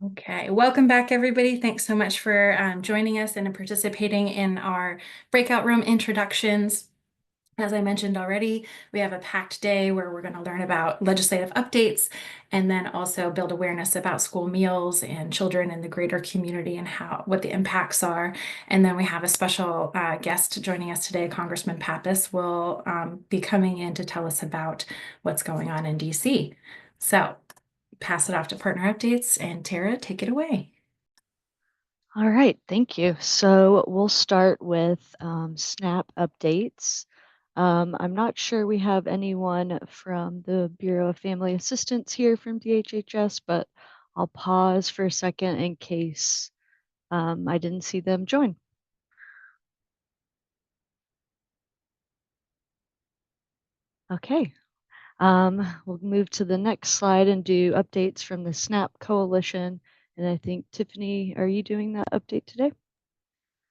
Okay, welcome back, everybody. Thanks so much for joining us and participating in our breakout room introductions. As I mentioned already, we have a packed day where we're going to learn about legislative updates and then also build awareness about school meals and children in the greater community and what the impacts are. And then we have a special guest joining us today. Congressman Pappas will be coming in to tell us about what's going on in DC. So pass it off to partner updates, and Tara, take it away. All right, thank you. So we'll start with SNAP updates. I'm not sure we have anyone from the Bureau of Family Assistance here from DHHS, but I'll pause for a second in case I didn't see them join. Okay, we'll move to the next slide and do updates from the SNAP Coalition. And I think, Tiffany, are you doing that update today?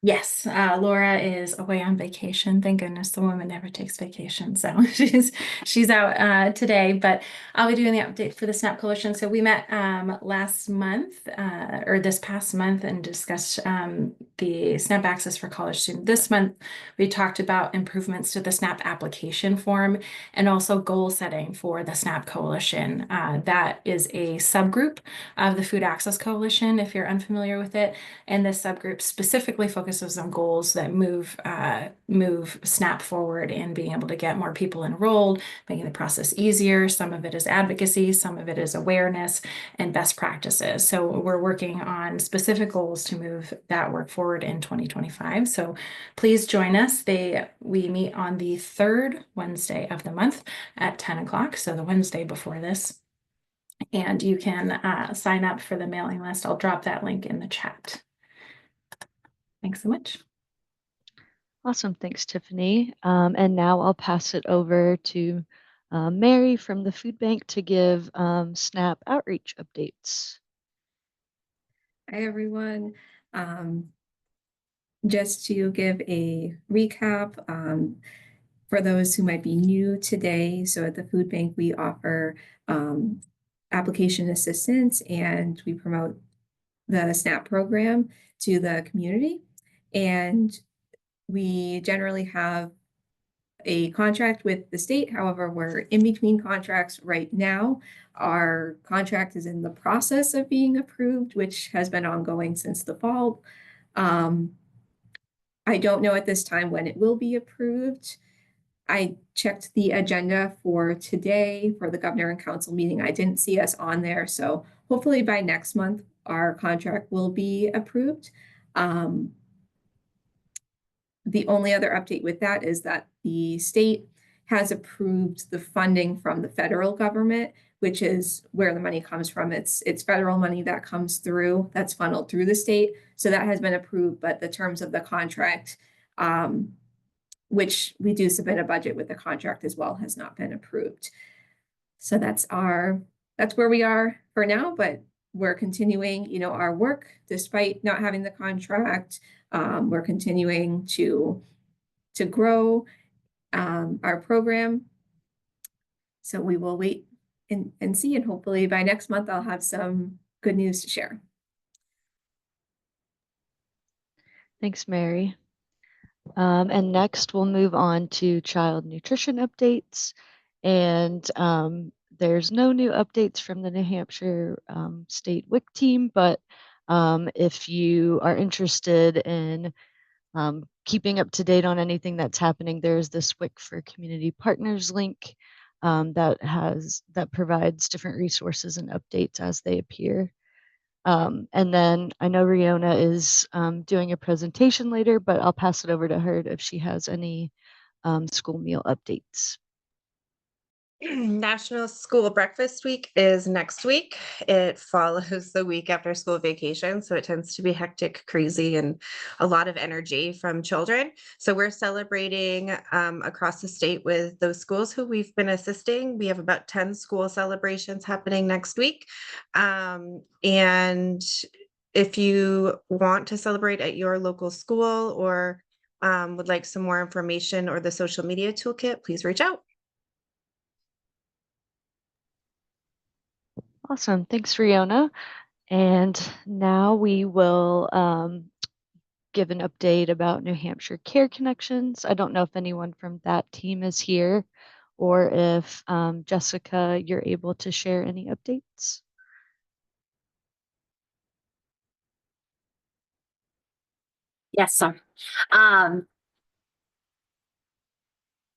Yes, Laura is away on vacation. Thank goodness the woman never takes vacation. So she's out today, but I'll be doing the update for the SNAP Coalition. So we met last month or this past month and discussed the SNAP access for college students. This month we talked about improvements to the SNAP application form and also goal setting for the SNAP Coalition. That is a subgroup of the Food Access Coalition, if you're unfamiliar with it. And this subgroup specifically focuses on goals that move SNAP forward and being able to get more people enrolled, making the process easier. Some of it is advocacy, some of it is awareness and best practices. So we're working on specific goals to move that work forward in 2025. So please join us. We meet on the third Wednesday of the month at 10 o'clock. So the Wednesday before this. And you can sign up for the mailing list. I'll drop that link in the chat. Thanks so much. Awesome. Thanks, Tiffany. And now I'll pass it over to Mary from the food bank to give SNAP outreach updates. Hi, everyone. Just to give a recap for those who might be new today. So at the food bank, we offer application assistance and we promote the SNAP program to the community. And we generally have a contract with the state. However, we're in between contracts right now. Our contract is in the process of being approved, which has been ongoing since the fall. I don't know at this time when it will be approved. I checked the agenda for today for the governor and council meeting. I didn't see us on there. So hopefully by next month, our contract will be approved. The only other update with that is that the state has approved the funding from the federal government, which is where the money comes from. It's federal money that comes through, that's funneled through the state. So that has been approved, but the terms of the contract, which we do submit a budget with the contract as well, has not been approved. So that's where we are for now, but we're continuing, our work despite not having the contract. We're continuing to grow our program. So we will wait and see, and hopefully by next month, I'll have some good news to share. Thanks, Mary. And next we'll move on to child nutrition updates. And there's no new updates from the New Hampshire State WIC team, but if you are interested in keeping up to date on anything that's happening, there's this WIC for Community Partners link that provides different resources and updates as they appear. And then I know Riona is doing a presentation later, but I'll pass it over to her if she has any school meal updates. National School Breakfast Week is next week. It follows the week after school vacation, so it tends to be hectic, crazy, and a lot of energy from children. So we're celebrating across the state with those schools who we've been assisting. We have about 10 school celebrations happening next week. And if you want to celebrate at your local school or would like some more information or the social media toolkit, please reach out. Awesome. Thanks, Riona. And now we will give an update about New Hampshire Care Connections. I don't know if anyone from that team is here or if Jessica, you're able to share any updates. Yes, sir. Um,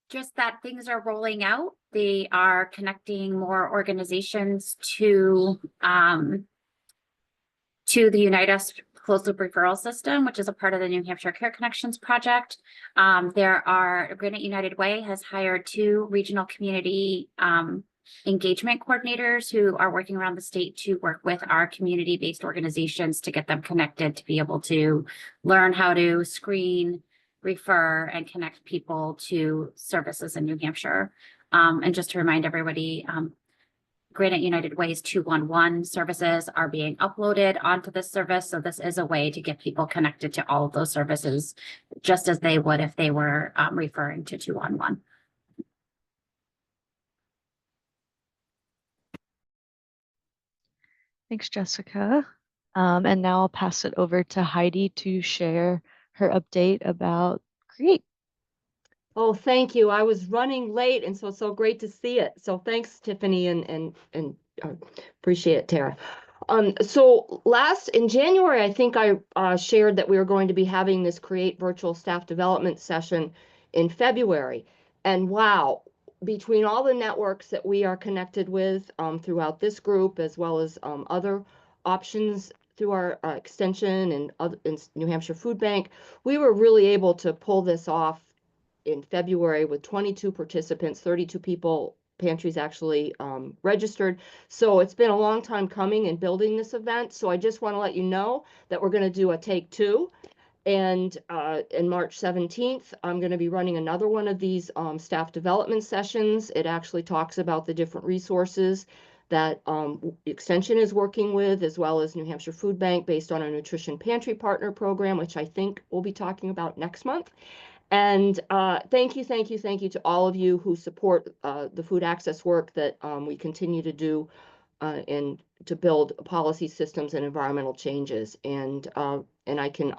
just that things are rolling out. They are connecting more organizations to the Unite Us closed loop referral system, which is a part of the New Hampshire Care Connections project. Granite United Way has hired 2 regional community engagement coordinators who are working around the state to work with our community-based organizations to get them connected to be able to learn how to screen, refer, and connect people to services in New Hampshire. And just to remind everybody, Granite United Way's 211 services are being uploaded onto this service. So this is a way to get people connected to all of those services, just as they would if they were referring to 211. Thanks, Jessica. And now I'll pass it over to Heidi to share her update about Create. Oh, thank you. I was running late, and so it's so great to see it. So thanks, Tiffany, and appreciate it, Tara. So last in January, I think I shared that we were going to be having this Create virtual staff development session in February. And wow, between all the networks that we are connected with throughout this group, as well as other options through our extension and New Hampshire Food Bank, we were really able to pull this off in February with 22 participants, 32 people, pantries actually registered. So it's been a long time coming in building this event. So I just want to let you know that we're going to do a take 2. And in March 17th, I'm going to be running another one of these staff development sessions. It actually talks about the different resources that Extension is working with, as well as New Hampshire Food Bank, based on our Nutrition Pantry Partner Program, which I think we'll be talking about next month. And thank you to all of you who support the food access work that we continue to do and to build policy systems and environmental changes. And I'll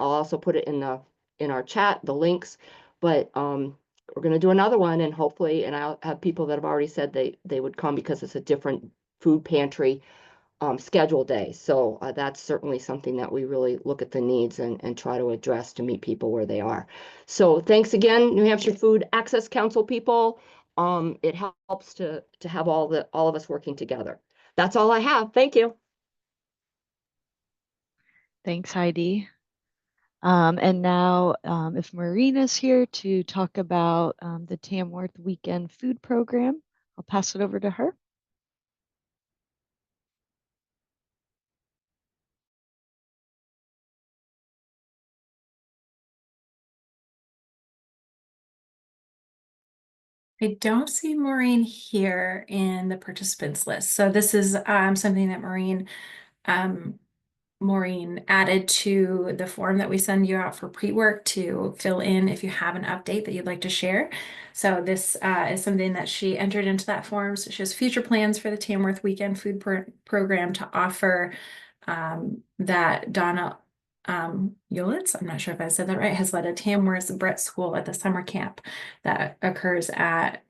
also put it in our chat, the links. But we're going to do another one, and hopefully, and I'll have people that have already said they would come because it's a different food pantry schedule day. So that's certainly something that we really look at the needs and try to address to meet people where they are. So thanks again, New Hampshire Food Access Council people. It helps to have all of us working together. That's all I have. Thank you. Thanks, Heidi. And now if Maureen is here to talk about the Tamworth Weekend Food Program, I'll pass it over to her. I don't see Maureen here in the participants list. So this is something that Maureen added to the form that we send you out for pre-work to fill in if you have an update that you'd like to share. So this is something that she entered into that form. So she has future plans for the Tamworth Weekend Food Program to offer that Donna Yulitz, I'm not sure if I said that right, has led a Tamworth Brett School at the summer camp that occurs at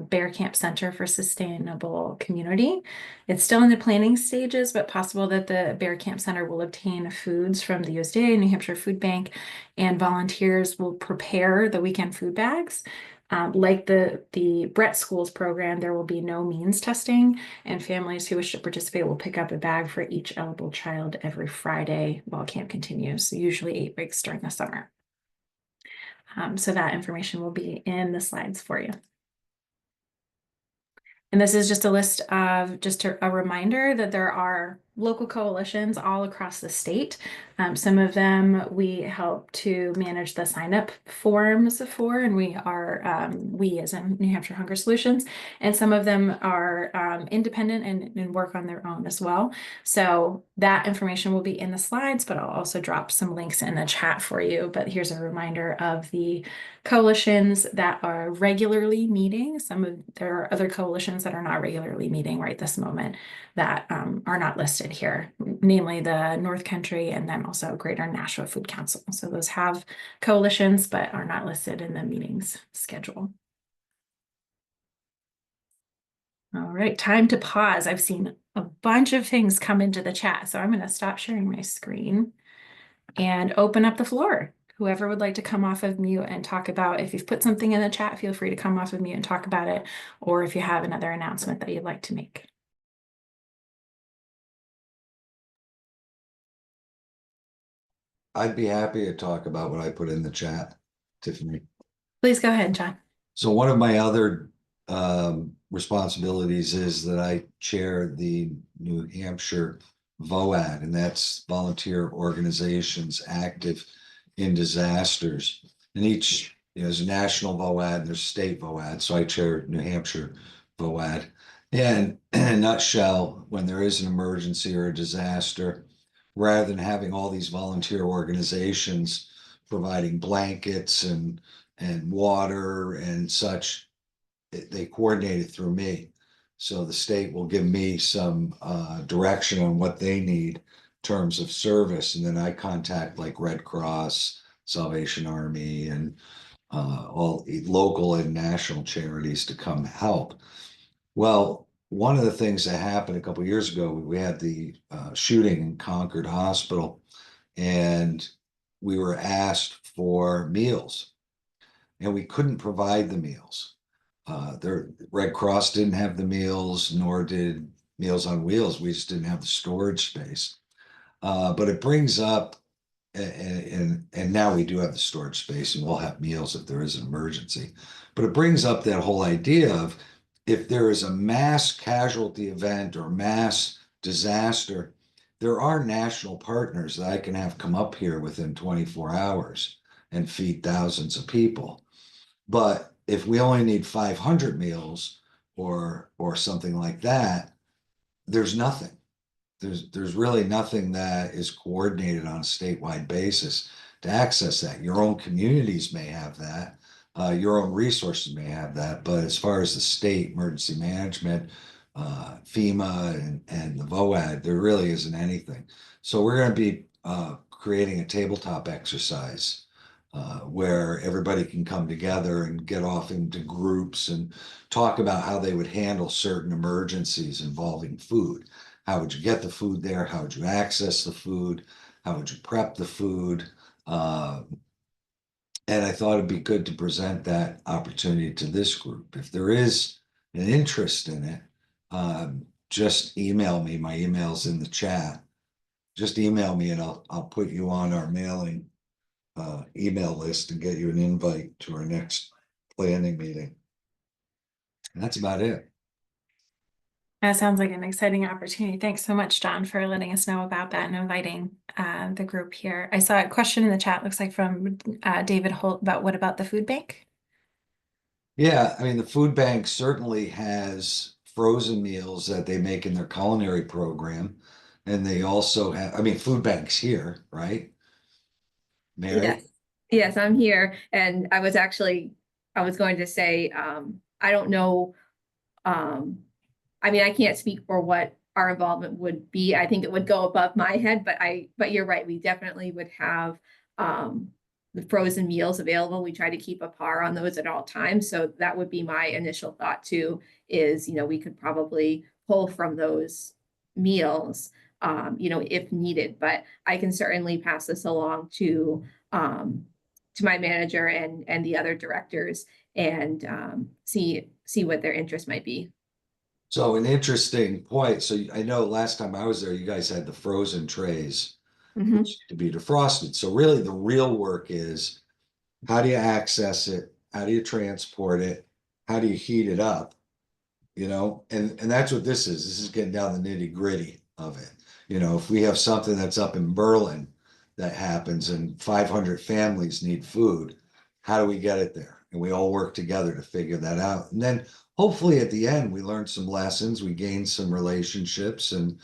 Bear Camp Center for Sustainable Community. It's still in the planning stages, but possible that the Bear Camp Center will obtain foods from the USDA, New Hampshire Food Bank, and volunteers will prepare the weekend food bags. Like the Brett Schools program, there will be no means testing, and families who wish to participate will pick up a bag for each eligible child every Friday while camp continues, usually 8 weeks during the summer. So that information will be in the slides for you. And this is just a list of a reminder that there are local coalitions all across the state. Some of them we help to manage the sign up forms for, and we as in New Hampshire Hunger Solutions, and some of them are independent and work on their own as well. So that information will be in the slides, but I'll also drop some links in the chat for you. But here's a reminder of the coalitions that are regularly meeting. There are other coalitions that are not regularly meeting right this moment that are not listed listed here, namely the North Country and then also Greater Nashua Food Council. So those have coalitions, but are not listed in the meetings schedule. All right, time to pause. I've seen a bunch of things come into the chat, so I'm going to stop sharing my screen and open up the floor. Whoever would like to come off of mute and talk about, if you've put something in the chat, feel free to come off of mute and talk about it, or if you have another announcement that you'd like to make. I'd be happy to talk about what I put in the chat, Tiffany. Please go ahead, John. So one of my other responsibilities is that I chair the New Hampshire VOAD, and that's Volunteer Organizations Active in Disasters. And each, there's a national VOAD and there's state VOAD. So I chair New Hampshire VOAD. And in a nutshell, when there is an emergency or a disaster, rather than having all these volunteer organizations providing blankets and water and such, they coordinate it through me. So the state will give me some direction on what they need in terms of service. And then I contact like Red Cross, Salvation Army, and all local and national charities to come help. Well, one of the things that happened a couple of years ago, we had the shooting in Concord Hospital, and we were asked for meals, and we couldn't provide the meals. The Red Cross didn't have the meals, nor did Meals on Wheels. We just didn't have the storage space. But it brings up, and now we do have the storage space, and we'll have meals if there is an emergency. But it brings up that whole idea of, if there is a mass casualty event or mass disaster, there are national partners that I can have come up here within 24 hours and feed thousands of people. But if we only need 500 meals or something like that, there's nothing. There's really nothing that is coordinated on a statewide basis to access that. Your own communities may have that. Your own resources may have that, but as far as the state emergency management, FEMA and the VOAD, there really isn't anything. So we're going to be creating a tabletop exercise where everybody can come together and get off into groups and talk about how they would handle certain emergencies involving food. How would you get the food there? How would you access the food? How would you prep the food? And I thought it'd be good to present that opportunity to this group. If there is an interest in it, just email me. My email's in the chat. Just email me and I'll put you on our mailing email list and get you an invite to our next planning meeting. And that's about it. That sounds like an exciting opportunity. Thanks so much, John, for letting us know about that and inviting the group here. I saw a question in the chat, looks like from David Holt, about what about the food bank? Yeah, I mean, the food bank certainly has frozen meals that they make in their culinary program. And they also have, I mean, food banks here, right? Mary? Yes, yes, I'm here. And I was going to say, I don't know. I mean, I can't speak for what our involvement would be. I think it would go above my head, but you're right. We definitely would have the frozen meals available. We try to keep a par on those at all times. So that would be my initial thought too, is, we could probably pull from those meals, if needed, but I can certainly pass this along to my manager and the other directors and see what their interest might be. So an interesting point. So I know last time I was there, you guys had the frozen trays to be defrosted. So really the real work is, how do you access it? How do you transport it? How do you heat it up? And that's what this is. This is getting down the nitty gritty of it. If we have something that's up in Berlin that happens and 500 families need food, how do we get it there? And we all work together to figure that out. And then hopefully at the end, we learn some lessons, we gain some relationships and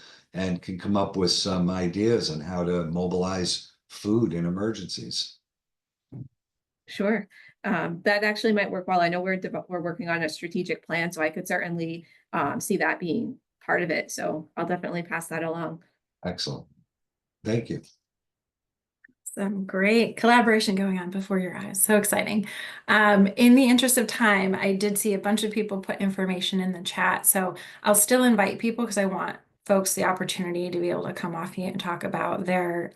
can come up with some ideas on how to mobilize food in emergencies. Sure. That actually might work well. I know we're working on a strategic plan, so I could certainly see that being part of it. So I'll definitely pass that along. Excellent. Thank you. Some great collaboration going on before your eyes. So exciting. In the interest of time, I did see a bunch of people put information in the chat. So I'll still invite people because I want folks the opportunity to be able to come off mute and talk about their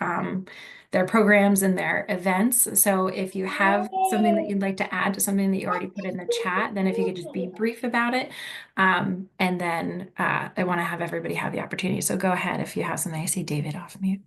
programs and their events. So if you have something that you'd like to add to something that you already put in the chat, then if you could just be brief about it. And then I want to have everybody have the opportunity. So go ahead if you have something. I see David off mute.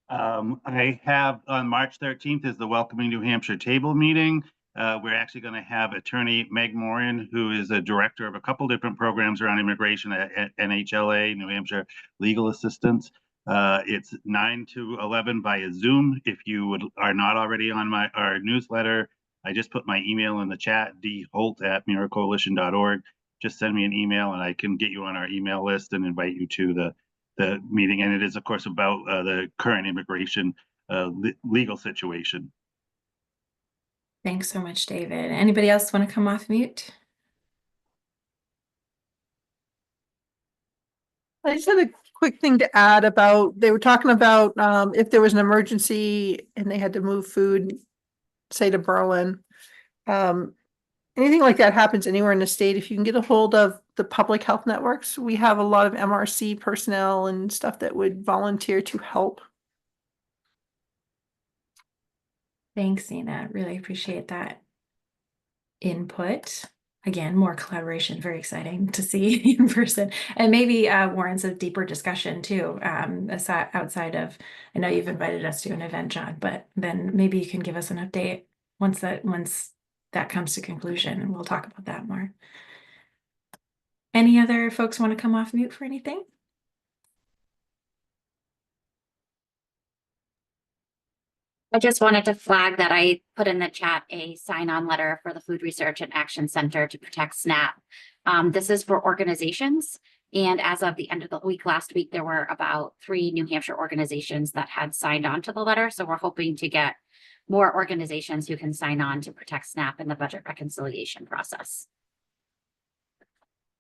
I have on March 13th is the Welcoming New Hampshire table meeting. We're actually going to have attorney Meg Morin, who is a director of a couple different programs around immigration at NHLA, New Hampshire Legal Assistance. It's 9 to 11 via Zoom. If you are not already on our newsletter, I just put my email in the chat, dholt@miracoalition.org. Just send me an email and I can get you on our email list and invite you to the meeting. And it is, of course, about the current immigration legal situation. Thanks so much, David. Anybody else want to come off mute? I just had a quick thing to add about, they were talking about if there was an emergency and they had to move food, say to Berlin. Anything like that happens anywhere in the state, if you can get a hold of the public health networks, we have a lot of MRC personnel and stuff that would volunteer to help. Thanks, Nina. Really appreciate that input. Again, more collaboration, very exciting to see in person, and maybe warrants a deeper discussion too, outside of, I know you've invited us to an event, John, but then maybe you can give us an update once that comes to conclusion, and we'll talk about that more. Any other folks want to come off mute for anything? I just wanted to flag that I put in the chat a sign-on letter for the Food Research and Action Center to protect SNAP. This is for organizations. And as of the end of the week, last week, there were about 3 New Hampshire organizations that had signed on to the letter. So we're hoping to get more organizations who can sign on to protect SNAP in the budget reconciliation process.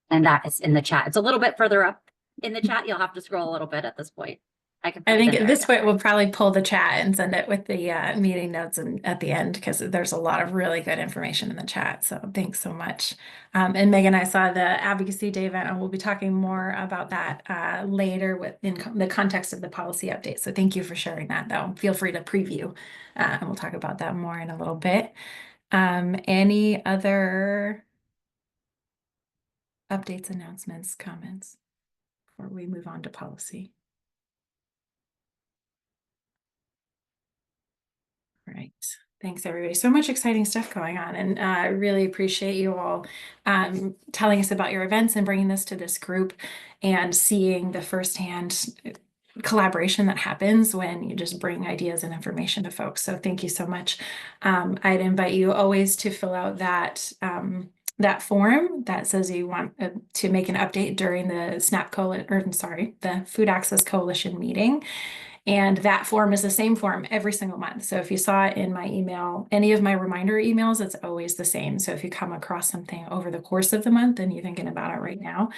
And that is in the chat. It's a little bit further up in the chat. You'll have to scroll a little bit at this point. I think at this point we'll probably pull the chat and send it with the meeting notes and at the end, because there's a lot of really good information in the chat. So thanks so much. And Megan, I saw the Advocacy Day event, and we'll be talking more about that later in the context of the policy update. So thank you for sharing that, though. Feel free to preview, and we'll talk about that more in a little bit. Any other updates, announcements, comments before we move on to policy? Right. Thanks, everybody. So much exciting stuff going on, and I really appreciate you all telling us about your events and bringing this to this group and seeing the firsthand collaboration that happens when you just bring ideas and information to folks. So thank you so much. I'd invite you always to fill out that form that says you want to make an update during the the Food Access Coalition meeting. And that form is the same form every single month. So if you saw it in my email, any of my reminder emails, it's always the same. So if you come across something over the course of the month and you're thinking about it right now,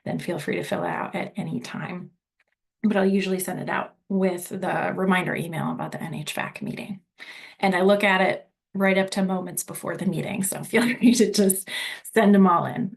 then feel free to fill it out at any time. But I'll usually send it out with the reminder email about the NHVAC meeting. And I look at it right up to moments before the meeting. So feel free to just send them all in.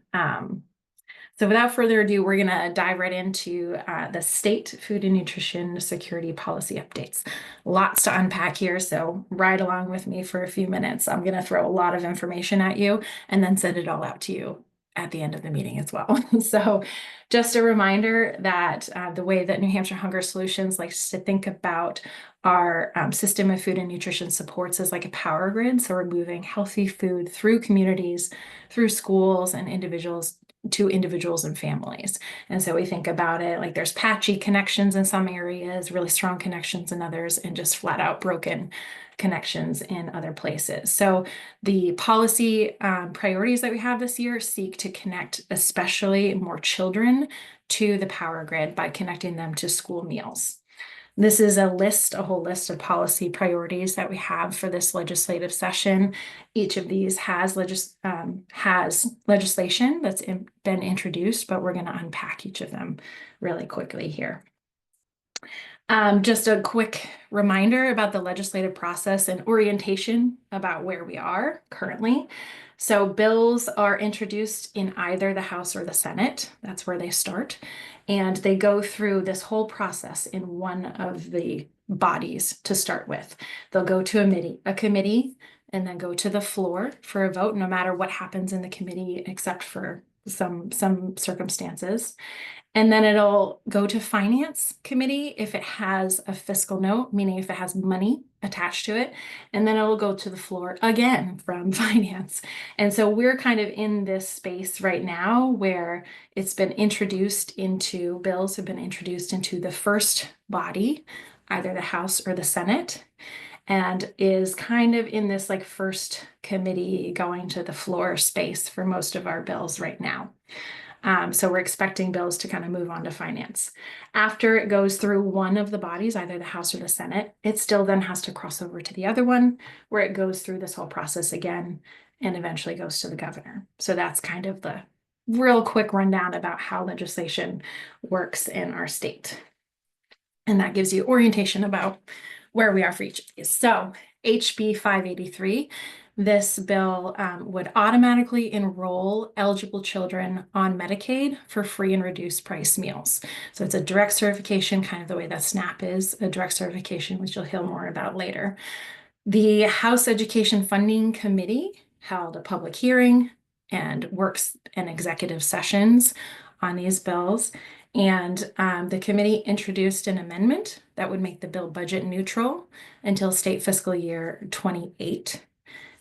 So without further ado, we're going to dive right into the state food and nutrition security policy updates. Lots to unpack here, so ride along with me for a few minutes. I'm going to throw a lot of information at you and then send it all out to you at the end of the meeting as well. So just a reminder that the way that New Hampshire Hunger Solutions likes to think about our system of food and nutrition supports is like a power grid. So we're moving healthy food through communities, through schools and individuals and families. And so we think about it like there's patchy connections in some areas, really strong connections in others, and just flat out broken connections in other places. So the policy priorities that we have this year seek to connect especially more children to the power grid by connecting them to school meals. This is a whole list of policy priorities that we have for this legislative session. Each of these has legislation that's been introduced, but we're going to unpack each of them really quickly here. Just a quick reminder about the legislative process and orientation about where we are currently. So bills are introduced in either the House or the Senate. That's where they start. And they go through this whole process in one of the bodies to start with. They'll go to a committee and then go to the floor for a vote, no matter what happens in the committee, except for some circumstances. And then it'll go to Finance Committee if it has a fiscal note, meaning if it has money attached to it. And then it'll go to the floor again from Finance. And so we're kind of in this space right now where it's been introduced into, bills have been introduced into the first body, either the House or the Senate, and is kind of in this like first committee going to the floor space for most of our bills right now. So we're expecting bills to kind of move on to finance. After it goes through one of the bodies, either the House or the Senate, it still then has to cross over to the other one where it goes through this whole process again and eventually goes to the governor. So that's kind of the real quick rundown about how legislation works in our state. And that gives you orientation about where we are for each of these. So HB 583, this bill would automatically enroll eligible children on Medicaid for free and reduced price meals. So it's a direct certification, kind of the way that SNAP is a direct certification, which you'll hear more about later. The House Education Funding Committee held a public hearing and works in executive sessions on these bills. And the committee introduced an amendment that would make the bill budget neutral until state fiscal year 28.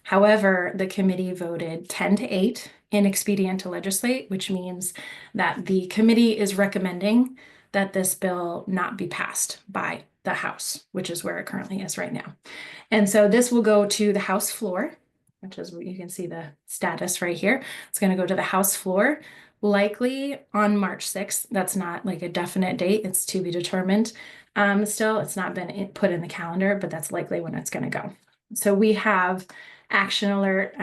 However, the committee voted 10-8 inexpedient to legislate, which means that the committee is recommending that this bill not be passed by the House, which is where it currently is right now. And so this will go to the House floor, which is where you can see the status right here. It's going to go to the House floor, likely on March 6th. That's not like a definite date. It's to be determined. Still, it's not been put in the calendar, but that's likely when it's going to go. So we have action alert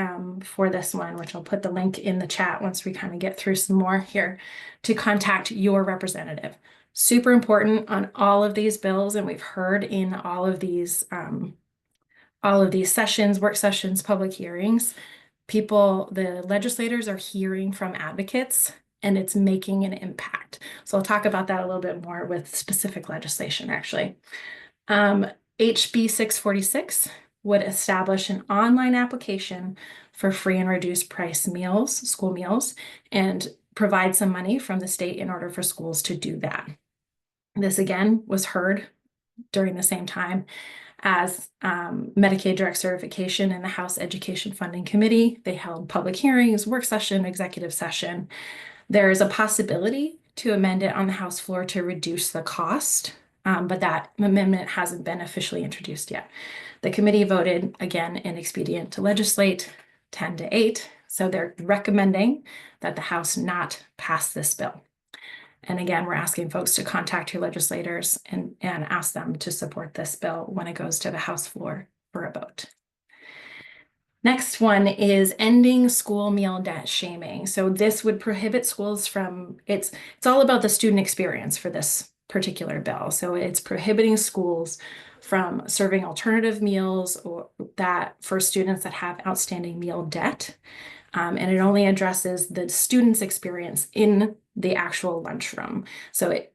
for this one, which I'll put the link in the chat once we kind of get through some more here, to contact your representative. Super important on all of these bills, and we've heard in all of these sessions, work sessions, public hearings, the legislators are hearing from advocates and it's making an impact. So I'll talk about that a little bit more with specific legislation actually. HB 646 would establish an online application for free and reduced price meals, school meals, and provide some money from the state in order for schools to do that. This again was heard during the same time as Medicaid direct certification in the House Education Funding Committee. They held public hearings, work session, executive session. There is a possibility to amend it on the House floor to reduce the cost, but that amendment hasn't been officially introduced yet. The committee voted again inexpedient to legislate 10-8. So they're recommending that the House not pass this bill. And again, we're asking folks to contact your legislators and ask them to support this bill when it goes to the House floor for a vote. Next one is ending school meal debt shaming. So this would prohibit schools from, it's all about the student experience for this particular bill. So it's prohibiting schools from serving alternative meals or that for students that have outstanding meal debt. And it only addresses the student's experience in the actual lunchroom. So it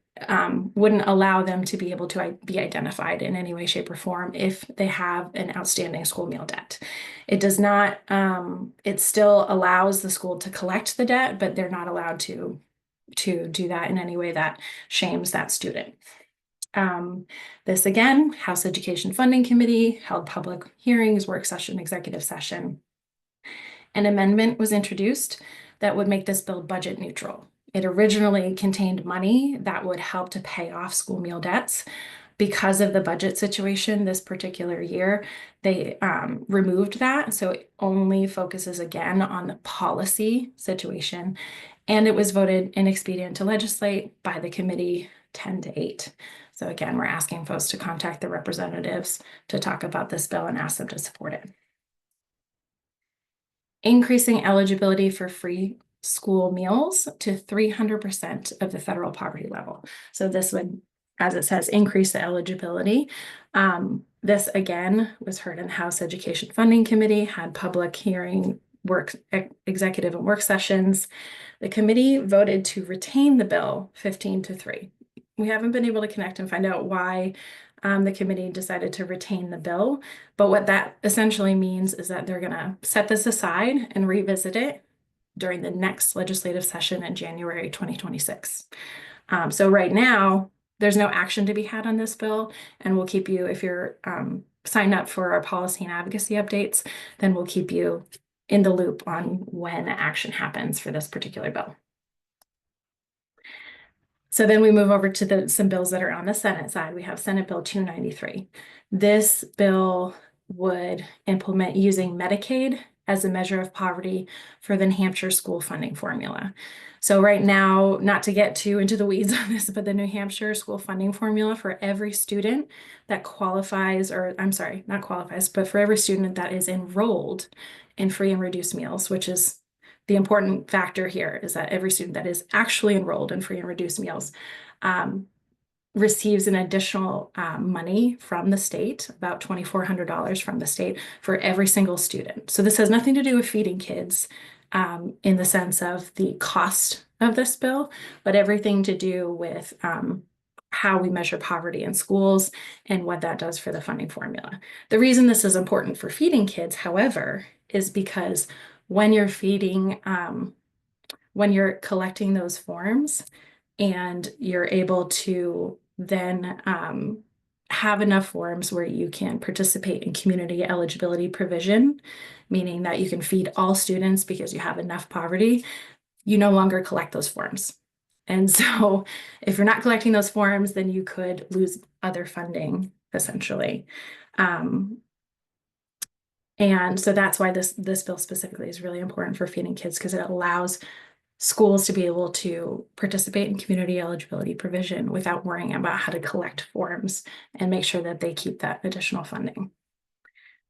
wouldn't allow them to be able to be identified in any way, shape, or form if they have an outstanding school meal debt. It does not, it still allows the school to collect the debt, but they're not allowed to do that in any way that shames that student. This again, House Education Funding Committee held public hearings, work session, executive session. An amendment was introduced that would make this bill budget neutral. It originally contained money that would help to pay off school meal debts. Because of the budget situation this particular year, they removed that. So it only focuses again on the policy situation. And it was voted inexpedient to legislate by the committee 10-8. So again, we're asking folks to contact the representatives to talk about this bill and ask them to support it. Increasing eligibility for free school meals to 300% of the federal poverty level. So this would as it says, increase the eligibility. This again was heard in the House Education Funding Committee, had public hearing, executive and work sessions. The committee voted to retain the bill 15-3. We haven't been able to connect and find out why the committee decided to retain the bill, but what that essentially means is that they're gonna set this aside and revisit it during the next legislative session in January 2026. So right now, there's no action to be had on this bill, and we'll keep you, if you're signed up for our policy and advocacy updates, then we'll keep you in the loop on when action happens for this particular bill. So then we move over to some bills that are on the Senate side. We have Senate Bill 293. This bill would implement using Medicaid as a measure of poverty for the New Hampshire school funding formula. So right now, not to get too into the weeds on this, but the New Hampshire school funding formula for every student that qualifies, or I'm sorry, not qualifies, but for every student that is enrolled in free and reduced meals, which is the important factor here, is that every student that is actually enrolled in free and reduced meals receives an additional money from the state, about $2,400 from the state for every single student. So this has nothing to do with feeding kids in the sense of the cost of this bill, but everything to do with how we measure poverty in schools and what that does for the funding formula. The reason this is important for feeding kids, however, is because when you're feeding, when you're collecting those forms and you're able to then have enough forms where you can participate in community eligibility provision, meaning that you can feed all students because you have enough poverty, you no longer collect those forms. And so if you're not collecting those forms, then you could lose other funding, essentially. And so that's why this bill specifically is really important for feeding kids, because it allows schools to be able to participate in community eligibility provision without worrying about how to collect forms and make sure that they keep that additional funding.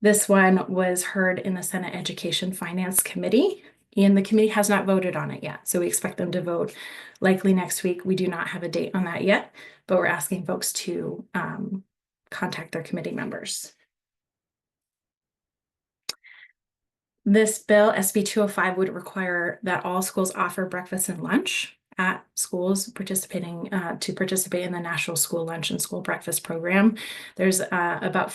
This one was heard in the Senate Education Finance Committee, and the committee has not voted on it yet. So we expect them to vote likely next week. We do not have a date on that yet, but we're asking folks to contact their committee members. This bill, SB 205, would require that all schools offer breakfast and lunch at schools participating to participate in the National School Lunch and School Breakfast Program. There's about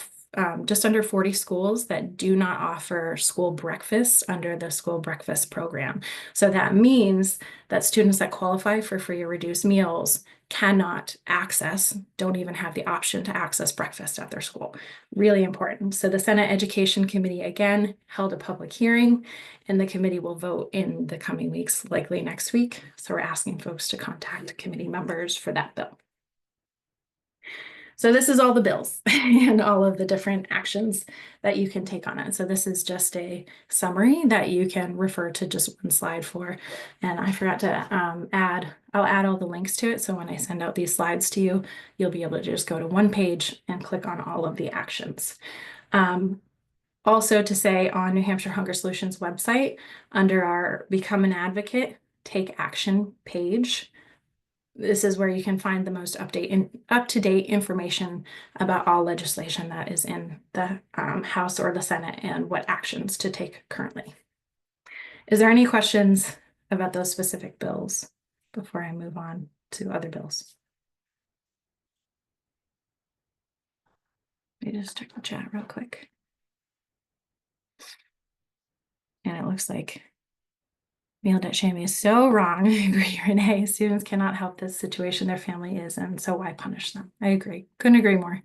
just under 40 schools that do not offer school breakfast under the school breakfast program. So that means that students that qualify for free or reduced meals cannot access, don't even have the option to access breakfast at their school. Really important. So the Senate Education Committee again held a public hearing, and the committee will vote in the coming weeks, likely next week. So we're asking folks to contact committee members for that bill. So this is all the bills and all of the different actions that you can take on it. So this is just a summary that you can refer to just one slide for. And I forgot to I'll add all the links to it. So when I send out these slides to you, you'll be able to just go to one page and click on all of the actions. Also to say on New Hampshire Hunger Solutions website, under our Become an Advocate, Take Action page, this is where you can find the most up-to-date information about all legislation that is in the House or the Senate and what actions to take currently. Is there any questions about those specific bills before I move on to other bills? Let me just check the chat real quick. And it looks like Meal Debt Shaming is so wrong. I agree, Renee. Students cannot help this situation their family is in, so why punish them? I agree. Couldn't agree more.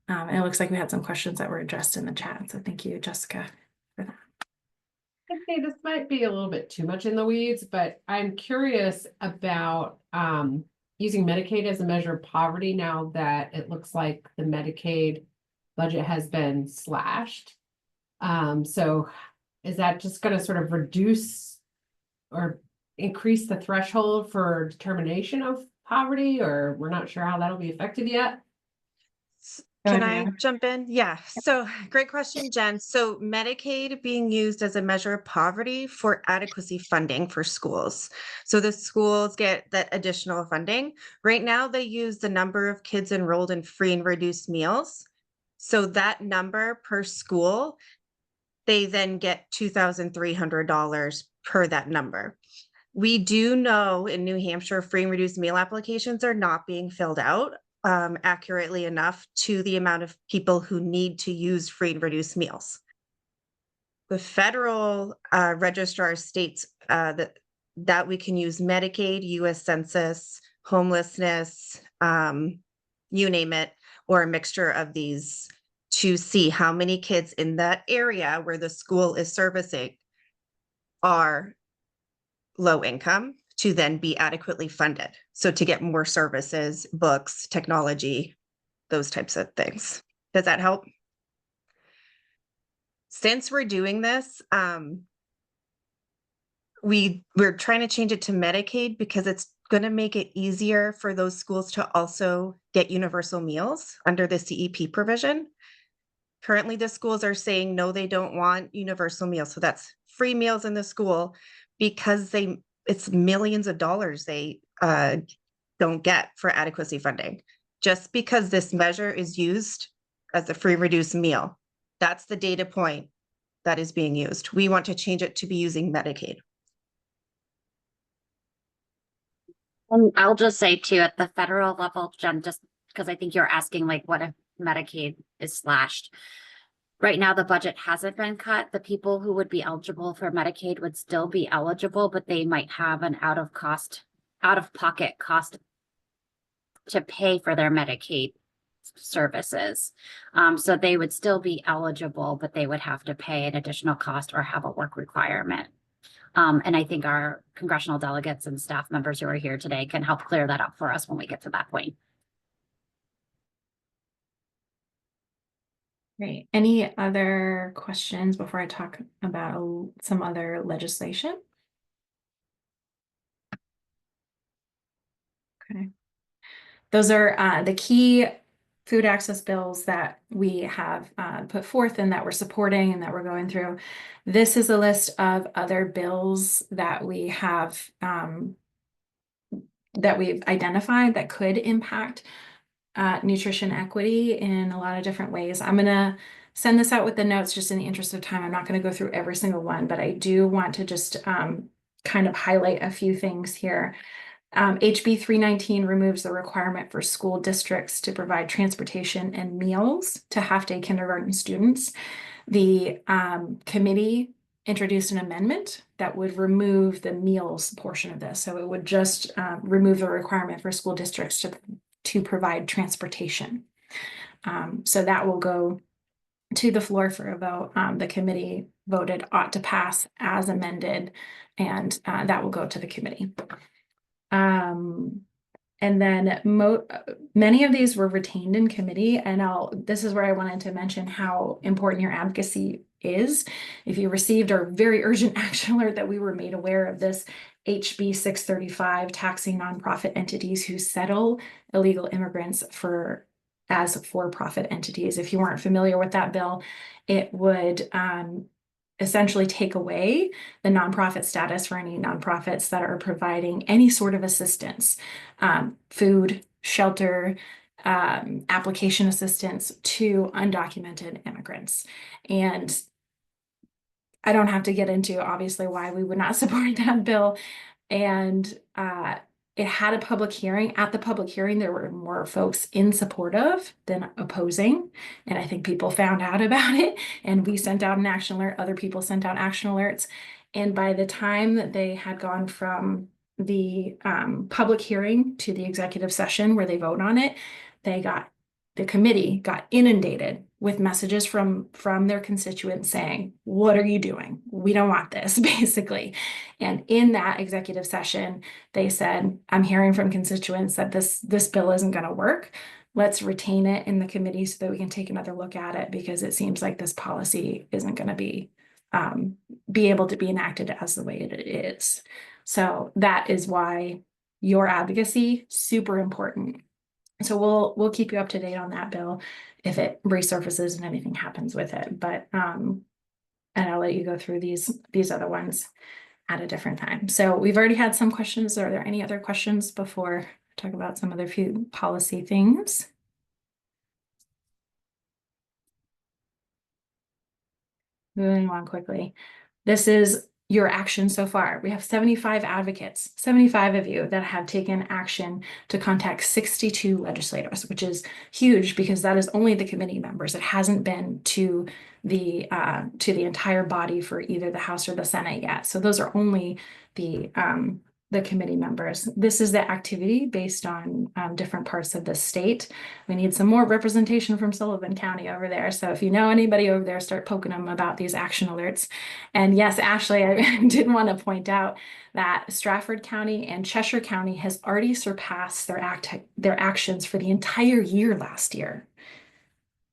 And it looks like we had some questions that were addressed in the chat. So thank you, Jessica, for that. Okay, this might be a little bit too much in the weeds, but I'm curious about using Medicaid as a measure of poverty now that it looks like the Medicaid budget has been slashed. So is that just going to sort of reduce or increase the threshold for determination of poverty, or we're not sure how that'll be affected yet? Can ahead, I Anna. jump in? Yeah, so great question, Jen. So Medicaid being used as a measure of poverty for adequacy funding for schools. So the schools get that additional funding. Right now, they use the number of kids enrolled in free and reduced meals. So that number per school, they then get $2,300 per that number. We do know in New Hampshire, free and reduced meal applications are not being filled out accurately enough to the amount of people who need to use free and reduced meals. The federal registrar states that we can use Medicaid, US Census, homelessness, you name it, or a mixture of these to see how many kids in that area where the school is servicing are low income to then be adequately funded. So to get more services, books, technology, those types of things. Does that help? Since we're doing this, we're trying to change it to Medicaid because it's going to make it easier for those schools to also get universal meals under the CEP provision. Currently, the schools are saying no, they don't want universal meals. So that's free meals in the school because it's millions of dollars they don't get for adequacy funding. Just because this measure is used as a free reduced meal, that's the data point that is being used. We want to change it to be using Medicaid. And I'll just say too, at the federal level, Jen, just because I think you're asking like, what if Medicaid is slashed? Right now, the budget hasn't been cut. The people who would be eligible for Medicaid would still be eligible, but they might have an out of pocket cost to pay for their Medicaid services. So they would still be eligible, but they would have to pay an additional cost or have a work requirement. And I think our congressional delegates and staff members who are here today can help clear that up for us when we get to that point. Great. Any other questions before I talk about some other legislation? Okay. Those are the key food access bills that we have put forth and that we're supporting and that we're going through. This is a list of other bills that we have that we've identified that could impact nutrition equity in a lot of different ways. I'm gonna send this out with the notes just in the interest of time. I'm not gonna go through every single one, but I do want to just kind of highlight a few things here. HB 319 removes the requirement for school districts to provide transportation and meals to half-day kindergarten students. The committee introduced an amendment that would remove the meals portion of this. So it would just remove the requirement for school districts to provide transportation. So that will go to the floor for a vote. The committee voted ought to pass as amended, and that will go to the committee. And then many of these were retained in committee, and this is where I wanted to mention how important your advocacy is. If you received our very urgent action alert that we were made aware of this HB 635 taxing nonprofit entities who settle illegal immigrants as for-profit entities. If you weren't familiar with that bill, it would essentially take away the nonprofit status for any nonprofits that are providing any sort of assistance, food, shelter, application assistance to undocumented immigrants. And I don't have to get into obviously why we would not support that bill. And it had a public hearing. At the public hearing, there were more folks in support of than opposing. And I think people found out about it. And we sent out an action alert. Other people sent out action alerts. And by the time that they had gone from the public hearing to the executive session where they vote on it, the committee got inundated with messages from their constituents saying, what are you doing? We don't want this, basically. And in that executive session, they said, I'm hearing from constituents that this bill isn't going to work. Let's retain it in the committee so that we can take another look at it, because it seems like this policy isn't going to be able to be enacted as the way it is. So that is why your advocacy, super important. So we'll keep you up to date on that bill if it resurfaces and anything happens with it. But and I'll let you go through these other ones at a different time. So we've already had some questions. Are there any other questions before I talk about some other few policy things? Moving on quickly. This is your action so far. We have 75 advocates, 75 of you that have taken action to contact 62 legislators, which is huge because that is only the committee members. It hasn't been to the entire body for either the House or the Senate yet. So those are only the committee members. This is the activity based on different parts of the state. We need some more representation from Sullivan County over there. So if you know anybody over there, start poking them about these action alerts. And yes, Ashley, I did want to point out that Stratford County and Cheshire County has already surpassed their actions for the entire year last year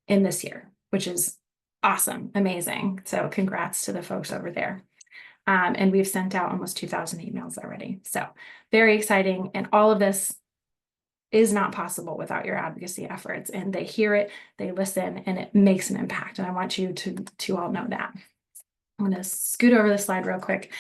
in this year, which is awesome, amazing. So congrats to the folks over there. And we've sent out almost 2,000 emails already. So very exciting. And all of this is not possible without your advocacy efforts. And they hear it, they listen, and it makes an impact. And I want you to all know that. I'm going to scoot over the slide real quick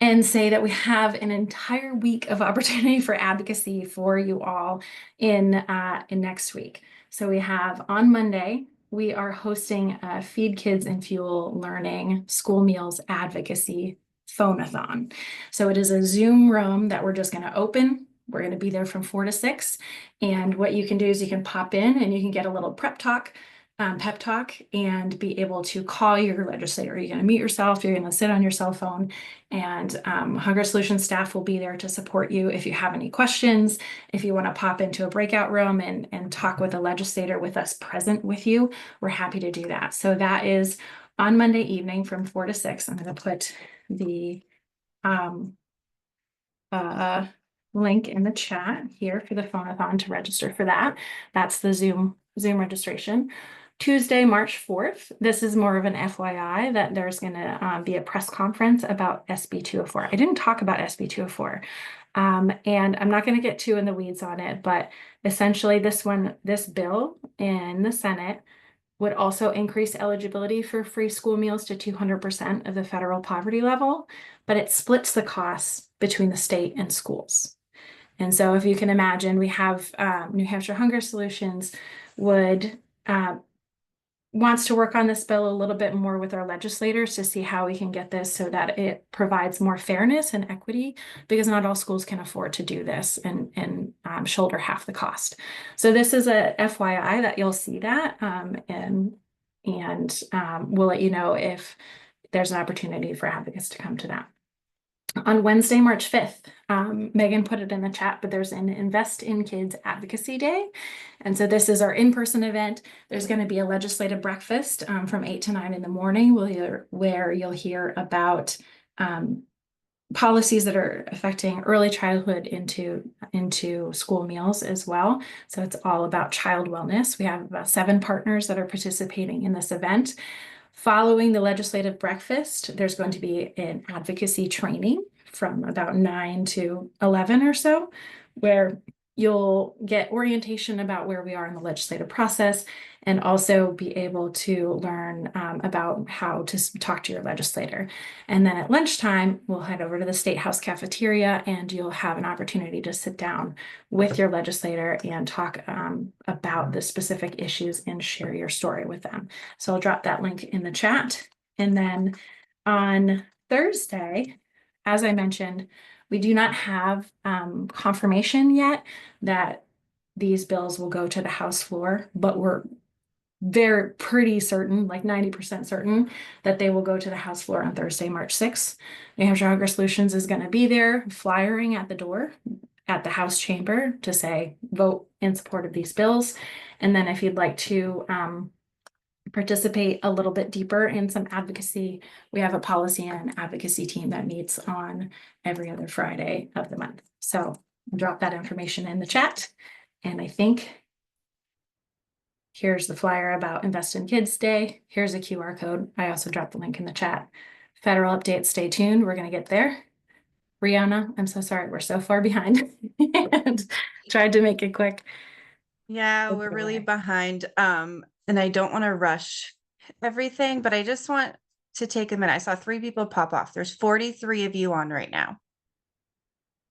and say that we have an entire week of opportunity for advocacy for you all in next week. So we have on Monday, we are hosting a Feed Kids and Fuel Learning School Meals Advocacy Phone-a-thon. So it is a Zoom room that we're just going to open. We're going to be there from 4 to 6. And what you can do is you can pop in and you can get a little pep talk, and be able to call your legislator. You're going to meet yourself. You're going to sit on your cell phone, and Hunger Solutions staff will be there to support you if you have any questions. If you want to pop into a breakout room and talk with a legislator with us present with you, we're happy to do that. So that is on Monday evening from 4 to 6. I'm going to put the link in the chat here for the phone-a-thon to register for that. That's the Zoom registration. Tuesday, March 4th, this is more of an FYI that there's going to be a press conference about SB 204. I didn't talk about SB 204, and I'm not going to get too in the weeds on it, but essentially this bill in the Senate would also increase eligibility for free school meals to 200% of the federal poverty level, but it splits the costs between the state and schools. And so if you can imagine, we have New Hampshire Hunger Solutions wants to work on this bill a little bit more with our legislators to see how we can get this so that it provides more fairness and equity, because not all schools can afford to do this and shoulder half the cost. So this is a FYI that you'll see that, and we'll let you know if there's an opportunity for advocates to come to that. On Wednesday, March 5th, Megan put it in the chat, but there's an Invest in Kids Advocacy Day. And so this is our in-person event. There's going to be a legislative breakfast from 8 to 9 in the morning where you'll hear about policies that are affecting early childhood into school meals as well. So it's all about child wellness. We have about 7 partners that are participating in this event. Following the legislative breakfast, there's going to be an advocacy training from about 9 to 11 or so, where you'll get orientation about where we are in the legislative process and also be able to learn about how to talk to your legislator. And then at lunchtime, we'll head over to the State House cafeteria and you'll have an opportunity to sit down with your legislator and talk about the specific issues and share your story with them. So I'll drop that link in the chat. And then on Thursday, as I mentioned, we do not have confirmation yet that these bills will go to the House floor, but we're pretty certain, like 90% certain, that they will go to the House floor on Thursday, March 6th. New Hampshire Hunger Solutions is going to be there flyering at the door at the House chamber to say, vote in support of these bills. And then if you'd like to participate a little bit deeper in some advocacy, we have a policy and advocacy team that meets on every other Friday of the month. So I'll drop that information in the chat. And I think here's the flyer about Invest in Kids Day. Here's a QR code. I also dropped the link in the chat. Federal updates, stay tuned. We're going to get there. Rihanna, I'm so sorry. We're so far behind and tried to make it quick. Yeah, we're really behind. And I don't want to rush everything, but I just want to take a minute. I saw 3 people pop off. There's 43 of you on right now.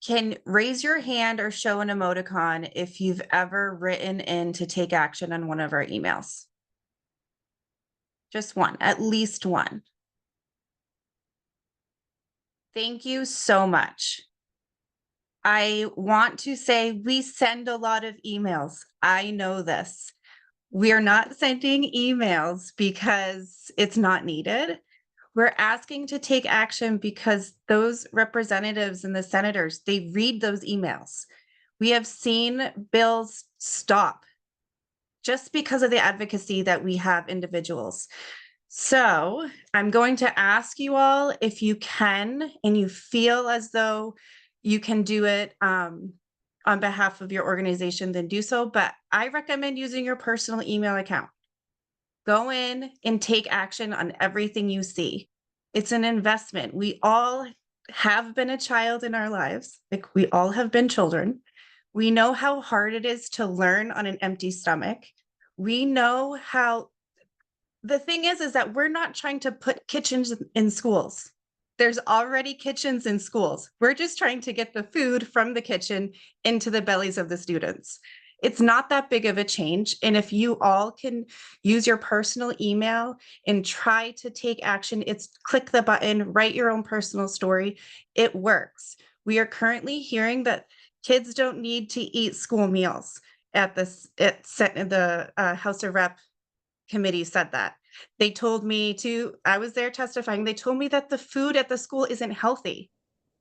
Can raise your hand or show an emoticon if you've ever written in to take action on one of our emails. Just one, at least one. Thank you so much. I want to say we send a lot of emails. I know this. We are not sending emails because it's not needed. We're asking to take action because those representatives and the senators, they read those emails. We have seen bills stop just because of the advocacy that we have individuals. So I'm going to ask you all if you can and you feel as though you can do it on behalf of your organization, then do so. But I recommend using your personal email account. Go in and take action on everything you see. It's an investment. We all have been a child in our lives. Like we all have been children. We know how hard it is to learn on an empty stomach. We know how the thing is that we're not trying to put kitchens in schools. There's already kitchens in schools. We're just trying to get the food from the kitchen into the bellies of the students. It's not that big of a change. And if you all can use your personal email and try to take action, it's click the button, write your own personal story. It works. We are currently hearing that kids don't need to eat school meals at the House of Rep committee said that. They told me I was there testifying, they told me that the food at the school isn't healthy.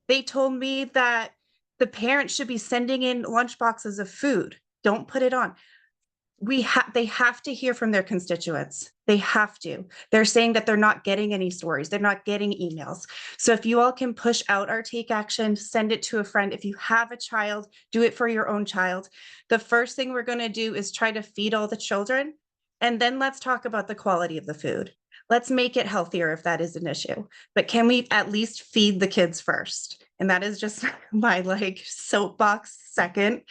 They told me that the parents should be sending in lunch boxes of food. Don't put it on. They have to hear from their constituents. They have to. They're saying that they're not getting any stories. They're not getting emails. So if you all can push out our take action, send it to a friend. If you have a child, do it for your own child. The first thing we're going to do is try to feed all the children. And then let's talk about the quality of the food. Let's make it healthier if that is an issue. But can we at least feed the kids first? And that is just my soapbox second.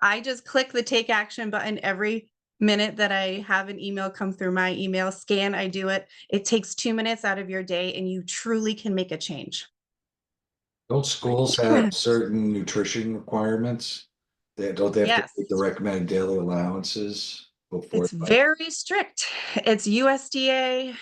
I just click the take action button every minute that I have an email come through my email scan. I do it. It takes 2 minutes out of your day and you truly can make a change. Don't schools have certain nutrition requirements? Don't they have to meet the recommended daily allowances before? It's very strict. It's USDA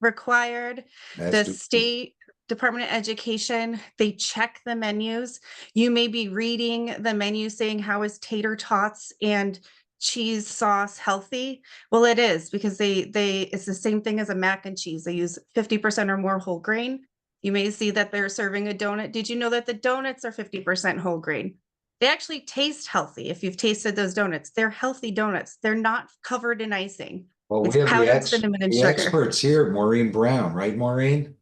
required. The state Department of Education, they check the menus. You may be reading the menu saying, how is tater tots and cheese sauce healthy? Well, it is because it's the same thing as a mac and cheese. They use 50% or more whole grain. You may see that they're serving a donut. Did you know that the donuts are 50% whole grain? They actually taste healthy. If you've tasted those donuts, they're healthy donuts. They're not covered in icing. Well, It's we have powdered cinnamon and the sugar. experts here, Maureen Brown, right, Maureen?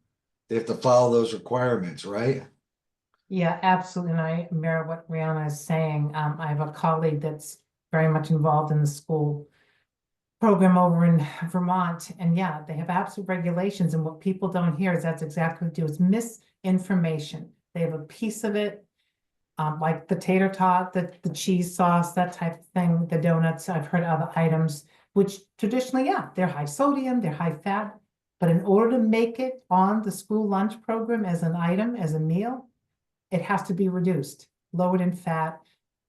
They have to follow those requirements, right? Yeah, absolutely. And I mirror what Rihanna is saying. I have a colleague that's very much involved in the school program over in Vermont. And yeah, they have absolute regulations. And what people don't hear is that's exactly what they do is misinformation. They have a piece of it, like the tater tot, the cheese sauce, that type of thing, the donuts. I've heard other items, which traditionally, yeah, they're high sodium, they're high fat. But in order to make it on the school lunch program as an item, as a meal, it has to be reduced, lowered in fat,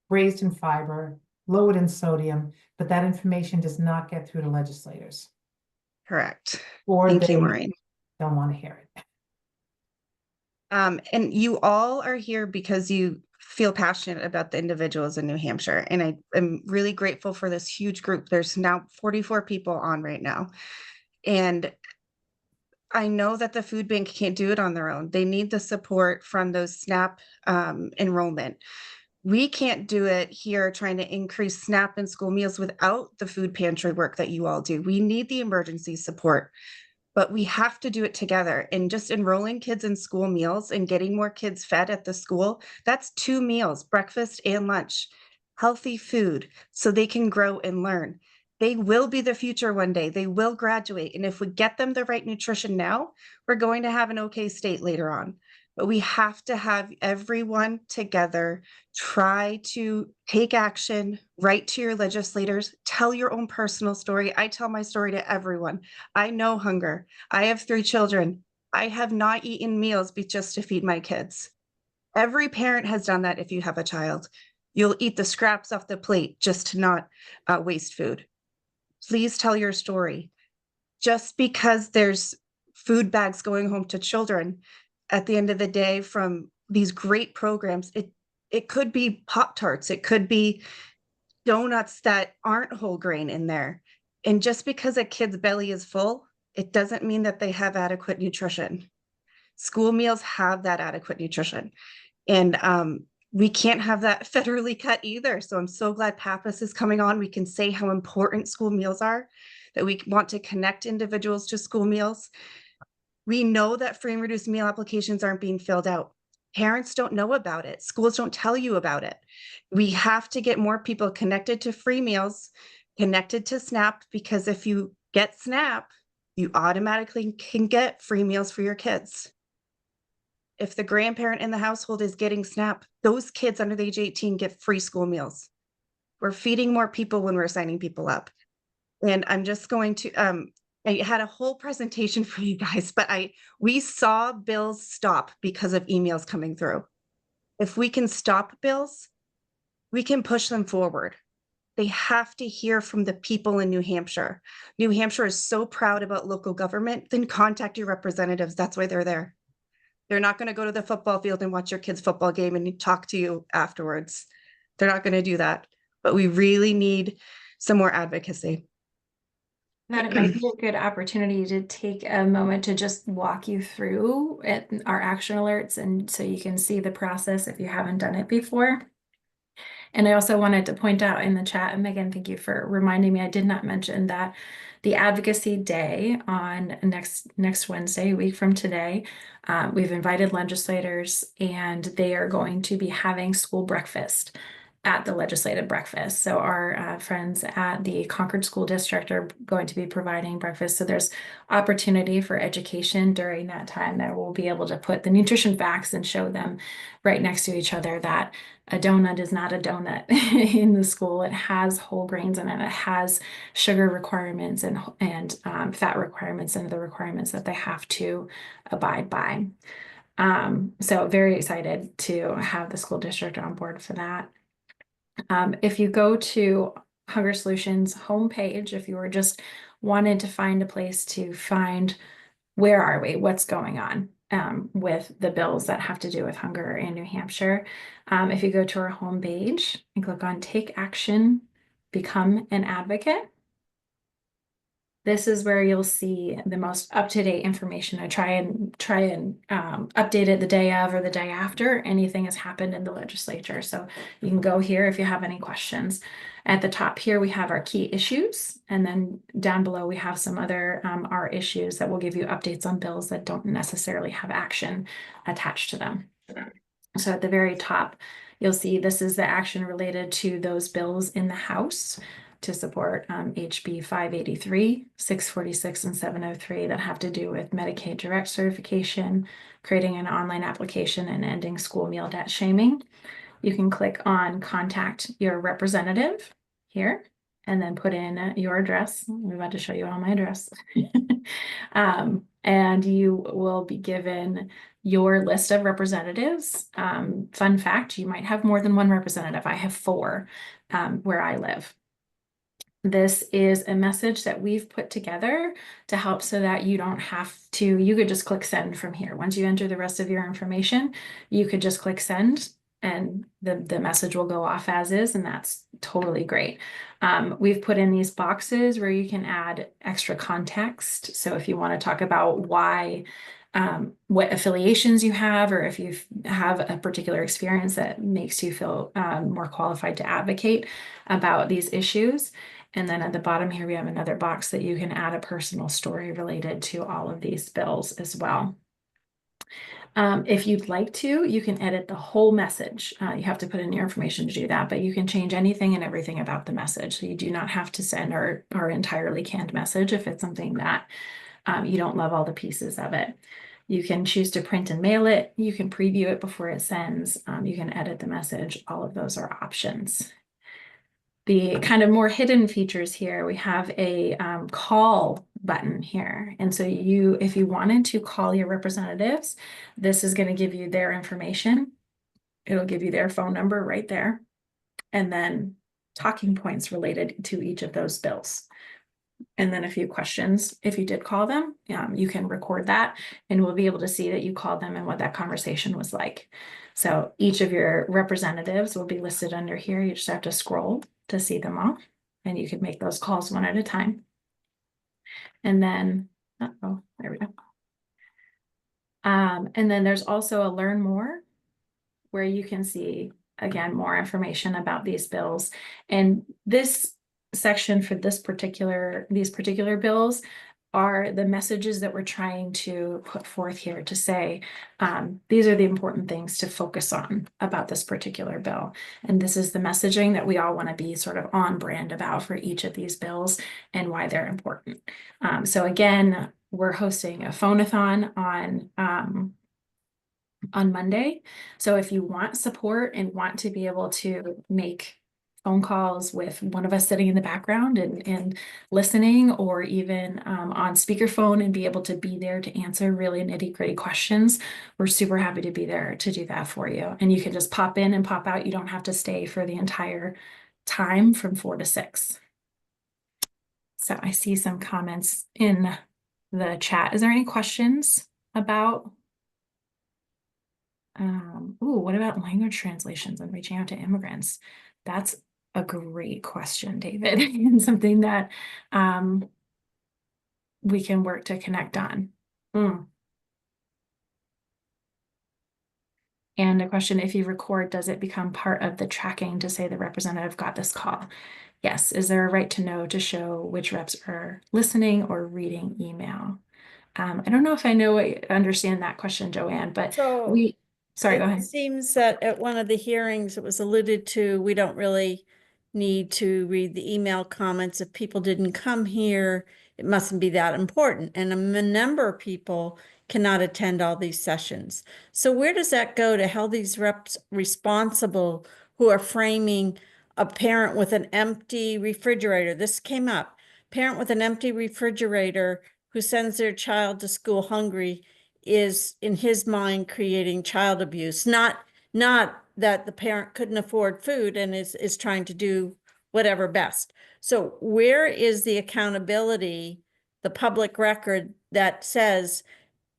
raised in fiber, lowered in sodium, but that information does not get through to legislators. Correct. Or Thank they you, Maureen. don't want to hear it. And you all are here because you feel passionate about the individuals in New Hampshire. And I am really grateful for this huge group. There's now 44 people on right now. And I know that the food bank can't do it on their own. They need the support from those SNAP enrollment. We can't do it here trying to increase SNAP and school meals without the food pantry work that you all do. We need the emergency support, but we have to do it together. And just enrolling kids in school meals and getting more kids fed at the school, that's 2 meals, breakfast and lunch, healthy food, so they can grow and learn. They will be the future one day. They will graduate. And if we get them the right nutrition now, we're going to have an okay state later on. but we have to have everyone together try to take action, write to your legislators, tell your own personal story. I tell my story to everyone. I know hunger. I have 3 children. I have not eaten meals just to feed my kids. Every parent has done that if you have a child. You'll eat the scraps off the plate just to not waste food. Please tell your story. Just because there's food bags going home to children at the end of the day from these great programs, it could be Pop-Tarts, it could be donuts that aren't whole grain in there. And just because a kid's belly is full, it doesn't mean that they have adequate nutrition. School meals have that adequate nutrition. And we can't have that federally cut either. So I'm so glad Pappas is coming on. We can say how important school meals are, that we want to connect individuals to school meals. We know that free and reduced meal applications aren't being filled out. Parents don't know about it. Schools don't tell you about it. We have to get more people connected to free meals, connected to SNAP, because if you get SNAP, you automatically can get free meals for your kids. If the grandparent in the household is getting SNAP, those kids under the age 18 get free school meals. We're feeding more people when we're signing people up. And I'm just going to, I had a whole presentation for you guys, but we saw bills stop because of emails coming through. If we can stop bills, we can push them forward. They have to hear from the people in New Hampshire. New Hampshire is so proud about local government, then contact your representatives. That's why they're there. They're not going to go to the football field and watch your kid's football game and talk to you afterwards. They're not going to do that. But we really need some more advocacy. That it might be a good opportunity to take a moment to just walk you through our action alerts, and so you can see the process if you haven't done it before. And I also wanted to point out in the chat, and Megan, thank you for reminding me, I did not mention that the Advocacy Day on next Wednesday, a week from today, we've invited legislators, and they are going to be having school breakfast at the legislative breakfast. So our friends at the Concord School District are going to be providing breakfast. So there's opportunity for education during that time that we'll be able to put the nutrition facts and show them right next to each other that a donut is not a donut in the school. It has whole grains in it. It has sugar requirements and fat requirements and the requirements that they have to abide by. So very excited to have the school district on board for that. If you go to Hunger Solutions homepage, if you were just wanted to find a place to find where are we, what's going on with the bills that have to do with hunger in New Hampshire. If you go to our homepage and click on Take Action, Become an Advocate, this is where you'll see the most up-to-date information. I try and update it the day of or the day after anything has happened in the legislature. So you can go here if you have any questions. At the top here, we have our key issues. And then down below, we have some other our issues that will give you updates on bills that don't necessarily have action attached to them. So at the very top, you'll see this is the action related to those bills in the House to support HB 583, 646, and 703 that have to do with Medicaid direct certification, creating an online application, and ending school meal debt shaming. You can click on Contact Your Representative here, and then put in your address. I'm about to show you all my address. And you will be given your list of representatives. Fun fact, you might have more than one representative. I have 4 where I live. This is a message that we've put together to help so that you don't have to, you could just click send from here. Once you enter the rest of your information, you could just click send and the message will go off as is, and that's totally great. We've put in these boxes where you can add extra context. So if you want to talk about why, what affiliations you have, or if you have a particular experience that makes you feel more qualified to advocate about these issues. And then at the bottom here, we have another box that you can add a personal story related to all of these bills as well. If you'd like to, you can edit the whole message. You have to put in your information to do that, but you can change anything and everything about the message. So you do not have to send our entirely canned message if it's something that you don't love all the pieces of it. You can choose to print and mail it. You can preview it before it sends. You can edit the message. All of those are options. The kind of more hidden features here, we have a call button here. And so if you wanted to call your representatives, this is going to give you their information. It'll give you their phone number right there. And then talking points related to each of those bills. And then a few questions. If you did call them, you can record that and we'll be able to see that you called them and what that conversation was like. So each of your representatives will be listed under here. You just have to scroll to see them all, and you can make those calls one at a time. And then, there we go. And then there's also a learn more, where you can see, again, more information about these bills. And this section for these particular bills are the messages that we're trying to put forth here to say, these are the important things to focus on about this particular bill. And this is the messaging that we all want to be sort of on brand about for each of these bills and why they're important. So again, we're hosting a phone-a-thon on Monday. So if you want support and want to be able to make phone calls with one of us sitting in the background and listening, or even on speakerphone and be able to be there to answer really nitty-gritty questions, we're super happy to be there to do that for you. And you can just pop in and pop out. You don't have to stay for the entire time from 4 to 6. So I see some comments in the chat. Is there any questions about what about language translations and reaching out to immigrants? That's a great question, David, and something that we can work to connect on. And a question, if you record, does it become part of the tracking to say the representative got this call? Yes. Is there a right to know to show which reps are listening or reading email? I don't know if I understand that question, Joanne, but So sorry, go ahead. It seems that at one of the hearings, it was alluded to, we don't really need to read the email comments. If people didn't come here, it mustn't be that important. And a number of people cannot attend all these sessions. So where does that go to hold these reps responsible who are framing a parent with an empty refrigerator? This came up. Parent with an empty refrigerator who sends their child to school hungry is, in his mind, creating child abuse, not that the parent couldn't afford food and is trying to do whatever best. So where is the accountability, the public record that says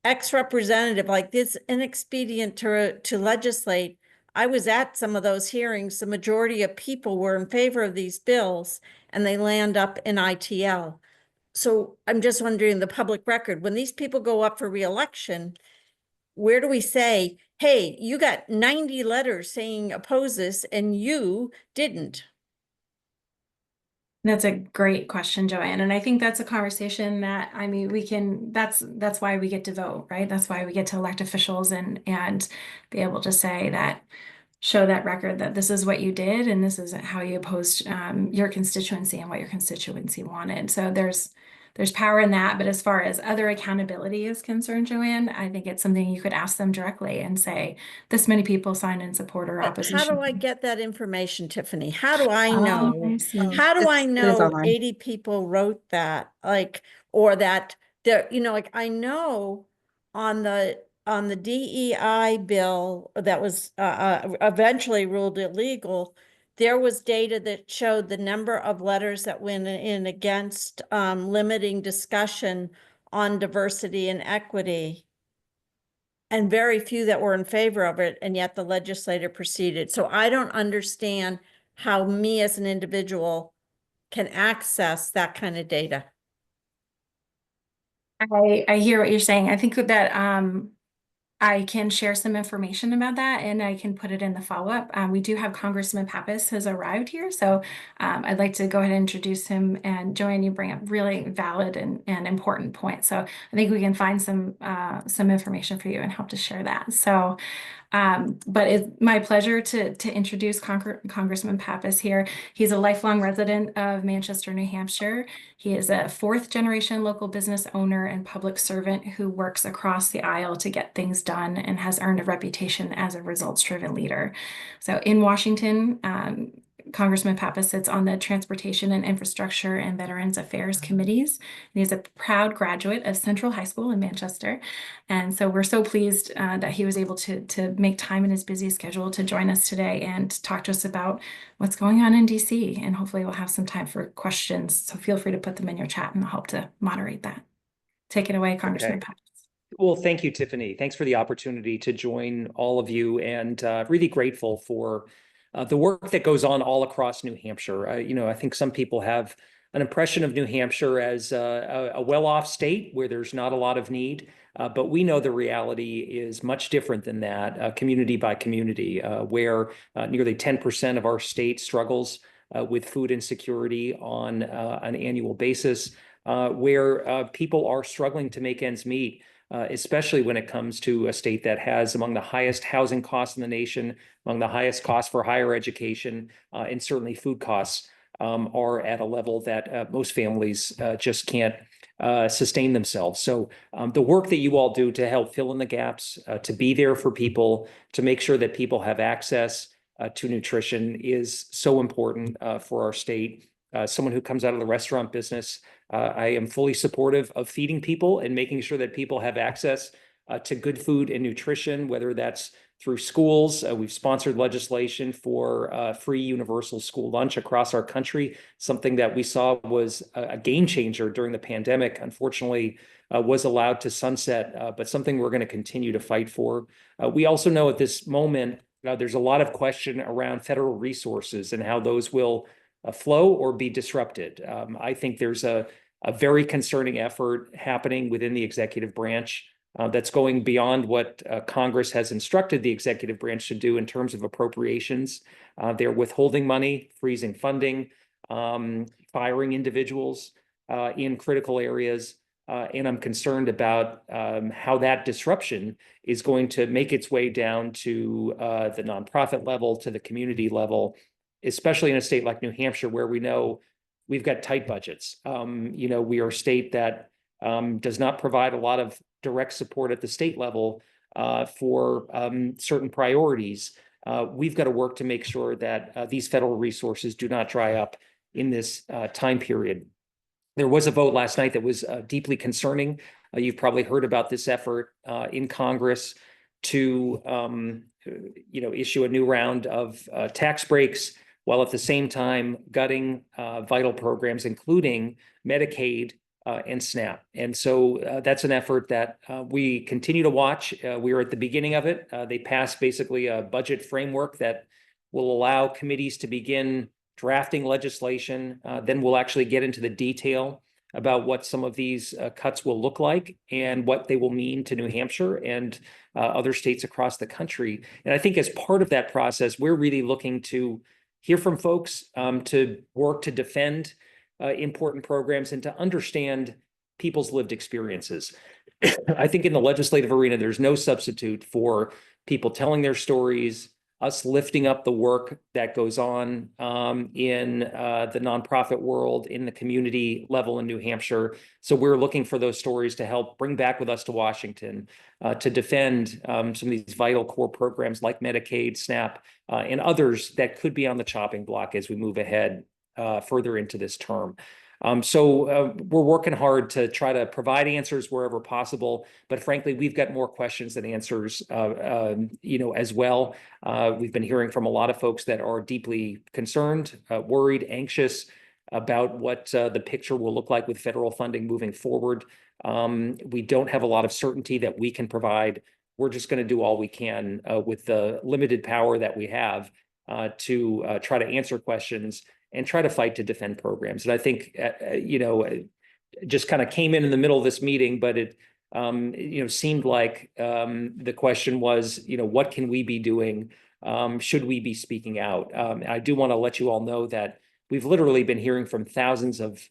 ex-representative, like this inexpedient to legislate? I was at some of those hearings. The majority of people were in favor of these bills and they land up in ITL. So I'm just wondering, the public record, when these people go up for re-election, where do we say, hey, you got 90 letters saying oppose this and you didn't? That's a great question, Joanne. And I think that's a conversation that, I mean, that's why we get to vote, right? That's why we get to elect officials and be able to say that, show that record that this is what you did and this is how you opposed your constituency and what your constituency wanted. So there's power in that. But as far as other accountability is concerned, Joanne, I think it's something you could ask them directly and say, this many people signed in support or opposition. How do I get that information, Tiffany? How do I know? I see. How do I know online. 80 people wrote that? Like, or that there, like I know on the DEI bill that was eventually ruled illegal, there was data that showed the number of letters that went in against limiting discussion on diversity and equity, and very few that were in favor of it, and yet the legislature proceeded. So I don't understand how me as an individual can access that kind of data. I hear what you're saying. I think that I can share some information about that and I can put it in the follow-up. We do have Congressman Pappas has arrived here. So I'd like to go ahead and introduce him. And Joanne, you bring up really valid and important points. So I think we can find some information for you and help to share that. So But it's my pleasure to introduce Congressman Pappas here. He's a lifelong resident of Manchester, New Hampshire. He is a fourth generation local business owner and public servant who works across the aisle to get things done and has earned a reputation as a results-driven leader. So in Washington, Congressman Pappas sits on the Transportation and Infrastructure and Veterans Affairs Committees. And he's a proud graduate of Central High School in Manchester. And so we're so pleased that he was able to make time in his busy schedule to join us today and talk to us about what's going on in DC. And hopefully we'll have some time for questions. So feel free to put them in your chat and I'll help to moderate that. Take it away, Congressman Pappas. Well, thank you, Tiffany. Thanks for the opportunity to join all of you, and really grateful for the work that goes on all across New Hampshire. I think some people have an impression of New Hampshire as a well-off state where there's not a lot of need, but we know the reality is much different than that, community by community, where nearly 10% of our state struggles with food insecurity on an annual basis, where people are struggling to make ends meet. Especially when it comes to a state that has among the highest housing costs in the nation, among the highest costs for higher education, and certainly food costs are at a level that most families just can't sustain themselves. So the work that you all do to help fill in the gaps, to be there for people, to make sure that people have access to nutrition is so important for our state. Someone who comes out of the restaurant business, I am fully supportive of feeding people and making sure that people have access to good food and nutrition, whether that's through schools. We've sponsored legislation for free universal school lunch across our country, something that we saw was a game changer during the pandemic, unfortunately was allowed to sunset, but something we're going to continue to fight for. We also know at this moment, there's a lot of question around federal resources and how those will flow or be disrupted. I think there's a very concerning effort happening within the executive branch that's going beyond what Congress has instructed the executive branch to do in terms of appropriations. They're withholding money, freezing funding, firing individuals in critical areas. And I'm concerned about how that disruption is going to make its way down to the nonprofit level, to the community level, especially in a state like New Hampshire, where we know we've got tight budgets. We are a state that does not provide a lot of direct support at the state level for certain priorities. We've got to work to make sure that these federal resources do not dry up in this time period. There was a vote last night that was deeply concerning. You've probably heard about this effort in Congress to issue a new round of tax breaks, while at the same time gutting vital programs, including Medicaid and SNAP. And so that's an effort that we continue to watch. We are at the beginning of it. They passed basically a budget framework that will allow committees to begin drafting legislation. Then we'll actually get into the detail about what some of these cuts will look like and what they will mean to New Hampshire and other states across the country. And I think as part of that process, we're really looking to hear from folks, to work to defend important programs and to understand people's lived experiences. I think in the legislative arena, there's no substitute for people telling their stories, us lifting up the work that goes on in the nonprofit world, in the community level in New Hampshire. So we're looking for those stories to help bring back with us to Washington to defend some of these vital core programs like Medicaid, SNAP, and others that could be on the chopping block as we move ahead further into this term. So we're working hard to try to provide answers wherever possible, but frankly, we've got more questions than answers, as well. We've been hearing from a lot of folks that are deeply concerned, worried, anxious about what the picture will look like with federal funding moving forward. We don't have a lot of certainty that we can provide. We're just going to do all we can with the limited power that we have to try to answer questions and try to fight to defend programs. And I think, just kind of came in the middle of this meeting, but it, seemed like the question was, what can we be doing? Should we be speaking out? I do want to let you all know that we've literally been hearing from thousands of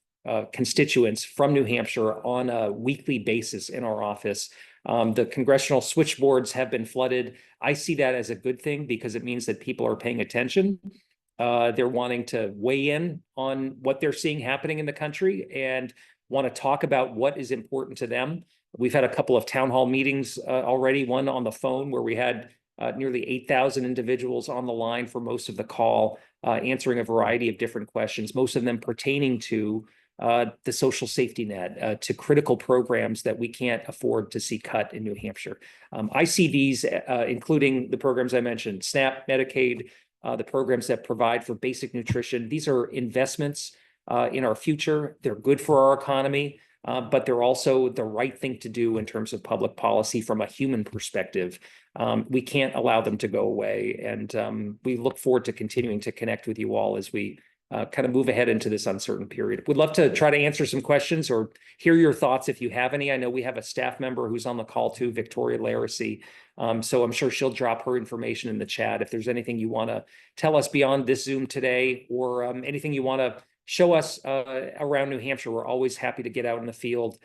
constituents from New Hampshire on a weekly basis in our office The congressional switchboards have been flooded. I see that as a good thing because it means that people are paying attention. They're wanting to weigh in on what they're seeing happening in the country and want to talk about what is important to them. We've had a couple of town hall meetings already, one on the phone where we had nearly 8,000 individuals on the line for most of the call, answering a variety of different questions, most of them pertaining to the social safety net, to critical programs that we can't afford to see cut in New Hampshire. I see these, including the programs I mentioned, SNAP, Medicaid, the programs that provide for basic nutrition. These are investments in our future. They're good for our economy, but they're also the right thing to do in terms of public policy from a human perspective. We can't allow them to go away. And we look forward to continuing to connect with you all as we kind of move ahead into this uncertain period. Would love to try to answer some questions or hear your thoughts if you have any. I know we have a staff member who's on the call too, Victoria Laracy. So I'm sure she'll drop her information in the chat. If there's anything you want to tell us beyond this Zoom today or anything you want to show us around New Hampshire, we're always happy to get out in the field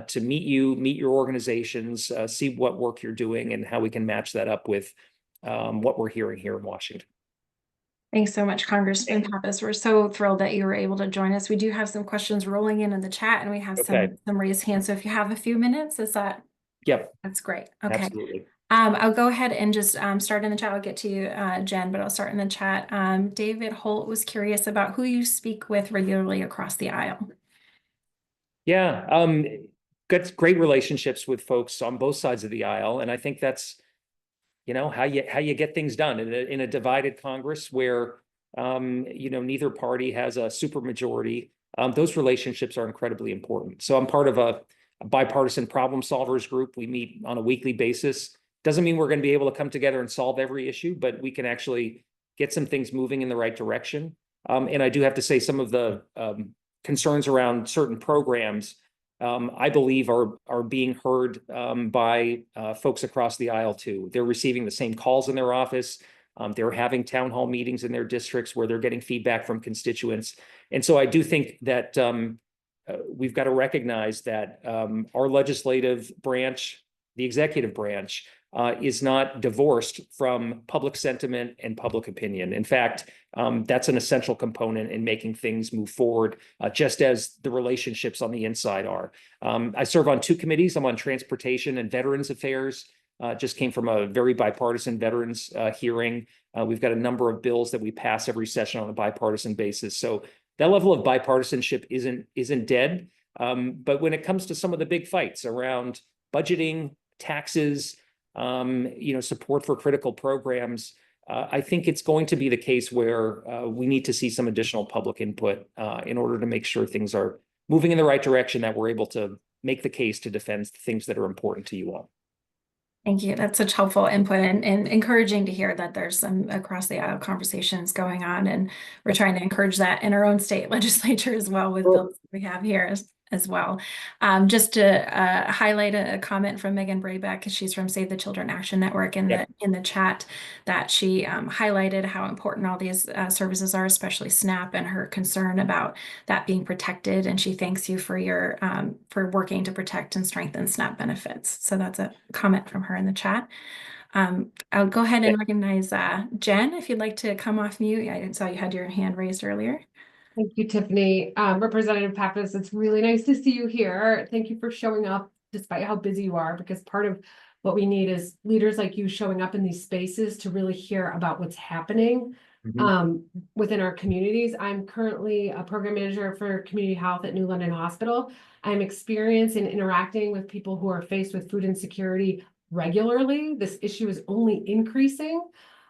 to meet you, meet your organizations, see what work you're doing and how we can match that up with what we're hearing here in Washington. Thanks so much, Congressman Pappas. We're so thrilled that you were able to join us. We do have some questions rolling in the chat and we have some raised hands. So if you have a few minutes, is that? Yep. That's great. Okay. Absolutely. I'll go ahead and just start in the chat. I'll get to you, Jen, but I'll start in the chat. David Holt was curious about who you speak with regularly across the aisle. Yeah, got great relationships with folks on both sides of the aisle. And I think that's, you know, how you get things done in a divided Congress where, you know, neither party has a supermajority. Those relationships are incredibly important. So I'm part of a bipartisan problem solvers group. We meet on a weekly basis. Doesn't mean we're going to be able to come together and solve every issue, but we can actually get some things moving in the right direction. And I do have to say some of the concerns around certain programs, I believe are being heard by folks across the aisle too. They're receiving the same calls in their office. They're having town hall meetings in their districts where they're getting feedback from constituents. And so I do think that we've got to recognize that our legislative branch, the executive branch, is not divorced from public sentiment and public opinion. In fact, that's an essential component in making things move forward, just as the relationships on the inside are. I serve on two committees. I'm on Transportation and Veterans Affairs. Just came from a very bipartisan veterans hearing. We've got a number of bills that we pass every session on a bipartisan basis. So that level of bipartisanship isn't dead. But when it comes to some of the big fights around budgeting, taxes, you know, support for critical programs, I think it's going to be the case where we need to see some additional public input in order to make sure things are moving in the right direction, that we're able to make the case to defend things that are important to you all. Thank you. That's such helpful input and encouraging to hear that there's some across the aisle conversations going on. And we're trying to encourage that in our own state legislature as well with bills we have here as well. Just to highlight a comment from Megan Braybeck, because she's from Save the Children Action Network in the chat, that she highlighted how important all these services are, especially SNAP, and her concern about that being protected. And she thanks you for your for working to protect and strengthen SNAP benefits. So that's a comment from her in the chat. I'll go ahead and recognize Jen, if you'd like to come off mute. I saw you had your hand raised earlier. Thank you, Tiffany. Representative Pappas, it's really nice to see you here. Thank you for showing up despite how busy you are, because part of what we need is leaders like you showing up in these spaces to really hear about what's happening within our communities. I'm currently a program manager for community health at New London Hospital. I'm experienced in interacting with people who are faced with food insecurity regularly. This issue is only increasing.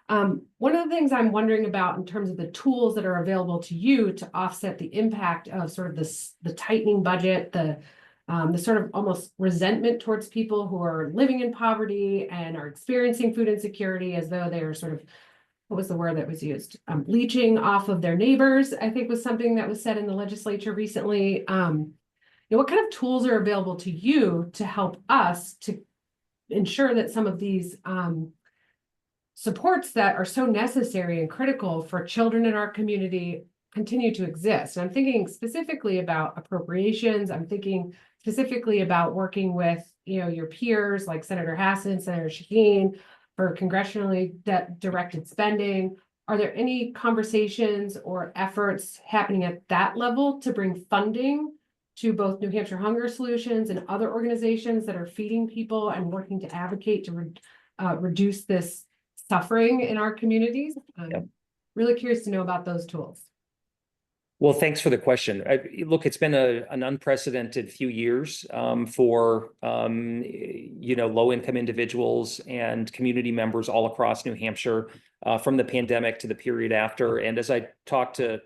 One of the things I'm wondering about in terms of the tools that are available to you to offset the impact of sort of the tightening budget, the sort of almost resentment towards people who are living in poverty and are experiencing food insecurity as though they are sort of, what was the word that was used? Leeching off of their neighbors, I think was something that was said in the legislature recently. You know, what kind of tools are available to you to help us to ensure that some of these supports that are so necessary and critical for children in our community continue to exist. And I'm thinking specifically about appropriations. I'm thinking specifically about working with, your peers like Senator Hassan, Senator Shaheen for congressionally directed spending. Are there any conversations or efforts happening at that level to bring funding to both New Hampshire Hunger Solutions and other organizations that are feeding people and working to advocate to reduce this suffering in our communities? Really curious to know about those tools. Well, thanks for the question. Look, it's been an unprecedented few years for low-income individuals and community members all across New Hampshire, from the pandemic to the period after. And as I talk to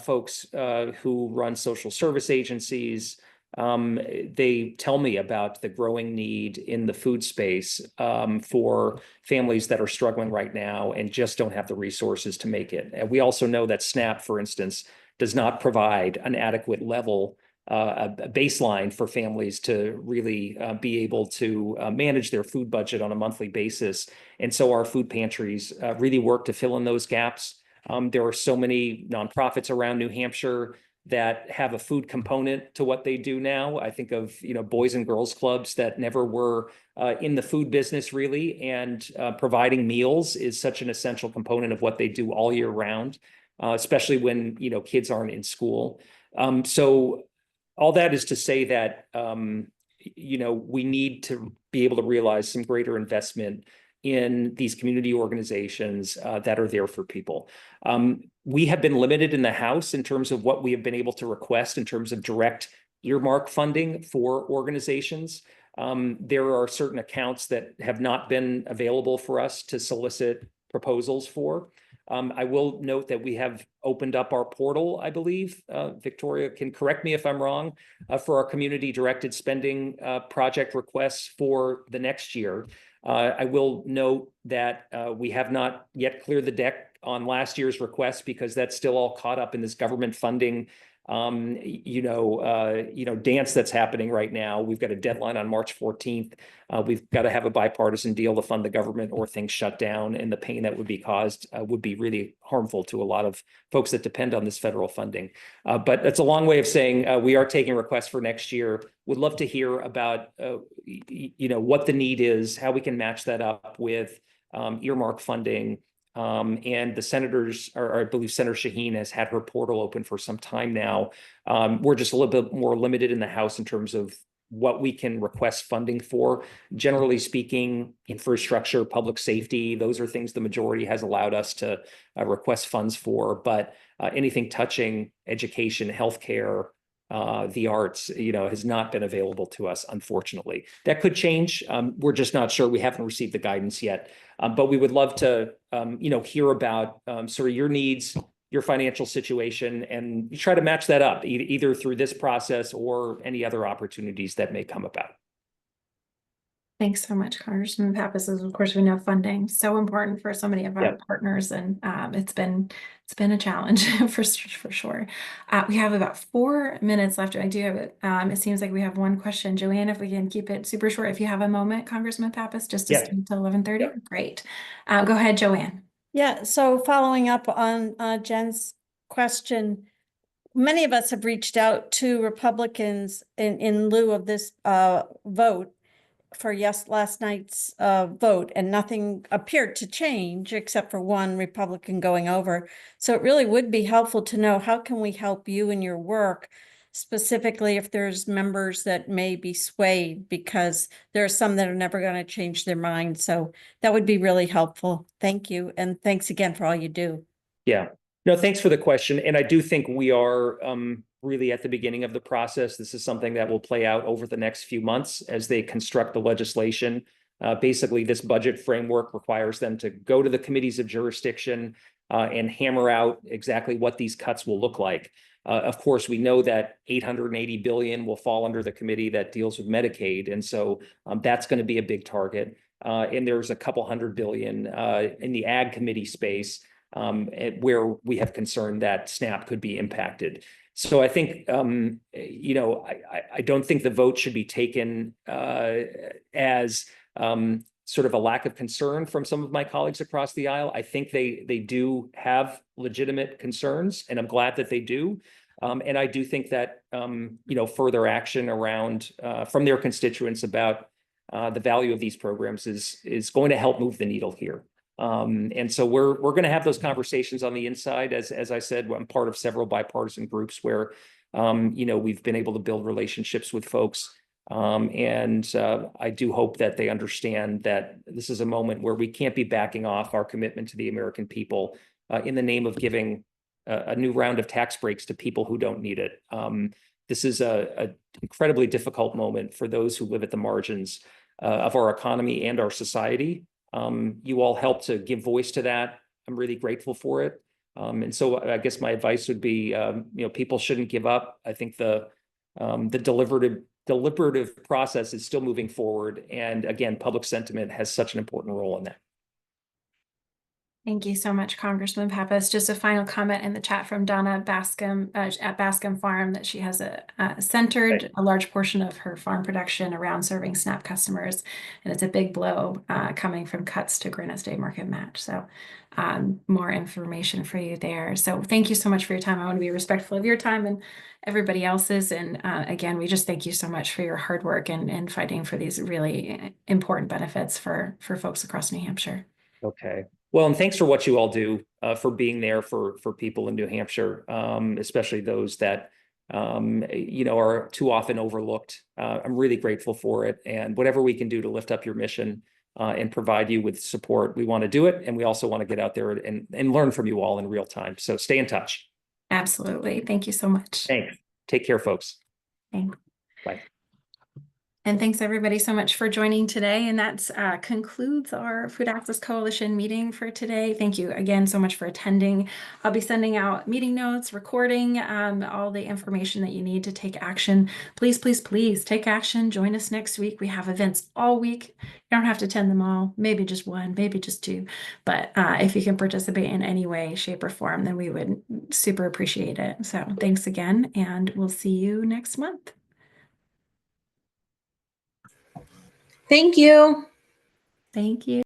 folks who run social service agencies, they tell me about the growing need in the food space for families that are struggling right now and just don't have the resources to make it. And we also know that SNAP, for instance, does not provide an adequate level, a baseline for families to really be able to manage their food budget on a monthly basis. And so our food pantries really work to fill in those gaps. There are so many nonprofits around New Hampshire that have a food component to what they do now. I think of, boys and girls clubs that never were in the food business really, and providing meals is such an essential component of what they do all year round. Especially when, kids aren't in school. So all that is to say that, we need to be able to realize some greater investment in these community organizations that are there for people. We have been limited in the House in terms of what we have been able to request in terms of direct earmark funding for organizations. There are certain accounts that have not been available for us to solicit proposals for. I will note that we have opened up our portal, I believe, Victoria can correct me if I'm wrong, for our community directed spending project requests for the next year. I will note that we have not yet cleared the deck on last year's request because that's still all caught up in this government funding dance that's happening right now. We've got a deadline on March 14th. We've got to have a bipartisan deal to fund the government or things shut down, and the pain that would be caused would be really harmful to a lot of folks that depend on this federal funding. But that's a long way of saying we are taking requests for next year. Would love to hear about what the need is, how we can match that up with earmark funding. And the senators, or I believe Senator Shaheen has had her portal open for some time now. We're just a little bit more limited in the House in terms of what we can request funding for. Generally speaking, infrastructure, public safety, those are things the majority has allowed us to request funds for. But anything touching education, healthcare, the arts, has not been available to us, unfortunately. That could change. We're just not sure. We haven't received the guidance yet. But we would love to, hear about sort of your needs, your financial situation, and you try to match that up either through this process or any other opportunities that may come about. Thanks so much, Congressman Pappas. Of course, we know funding so important for so many of our partners, and it's been a challenge for sure. We have about 4 minutes left. I do have it. It seems like we have one question, Joanne. If we can keep it super short, if you have a moment, Congressman Pappas, just to stay until 11:30. Great. Go ahead, Joanne. Yeah. So following up on Jen's question, many of us have reached out to Republicans in lieu of this vote for yes last night's vote, and nothing appeared to change except for one Republican going over. So it really would be helpful to know, how can we help you in your work, specifically if there's members that may be swayed, because there are some that are never going to change their mind. So that would be really helpful. Thank you. And thanks again for all you do. Yeah. No, thanks for the question. And I do think we are really at the beginning of the process. This is something that will play out over the next few months as they construct the legislation. Basically, this budget framework requires them to go to the committees of jurisdiction and hammer out exactly what these cuts will look like. Of course, we know that $880 billion will fall under the committee that deals with Medicaid. And so that's going to be a big target. And there's a couple $100 billion in the Ag Committee space where we have concern that SNAP could be impacted. So I think, I don't think the vote should be taken as sort of a lack of concern from some of my colleagues across the aisle. I think they do have legitimate concerns, and I'm glad that they do. And I do think that further action around from their constituents about the value of these programs is going to help move the needle here. And so we're going to have those conversations on the inside. As I said, I'm part of several bipartisan groups where we've been able to build relationships with folks. And I do hope that they understand that this is a moment where we can't be backing off our commitment to the American people in the name of giving a new round of tax breaks to people who don't need it. This is a incredibly difficult moment for those who live at the margins of our economy and our society. You all help to give voice to that. I'm really grateful for it. And so I guess my advice would be, people shouldn't give up. I think the deliberative process is still moving forward. And again, public sentiment has such an important role in that. Thank you so much, Congressman Pappas. Just a final comment in the chat from Donna Bascom at Bascom Farm that she has centered a large portion of her farm production around serving SNAP customers. And it's a big blow coming from cuts to Granite State Market Match. So more information for you there. So thank you so much for your time. I want to be respectful of your time and everybody else's. And again, we just thank you so much for your hard work and fighting for these really important benefits for folks across New Hampshire. Okay. Well, and thanks for what you all do for being there for people in New Hampshire, especially those that are too often overlooked. I'm really grateful for it, and whatever we can do to lift up your mission and provide you with support, we want to do it, and we also want to get out there and learn from you all in real time. So stay in touch. Absolutely. Thank you so much. Thanks. Take care, folks. Thanks. Bye. And thanks everybody so much for joining today. And that concludes our Food Access Coalition meeting for today. Thank you again so much for attending. I'll be sending out meeting notes, recording, all the information that you need to take action. Please, please, please take action. Join us next week. We have events all week. You don't have to attend them all, maybe just one, maybe just two. But if you can participate in any way, shape, or form, then we would super appreciate it. So thanks again, and we'll see you next month. Thank you. Thank you.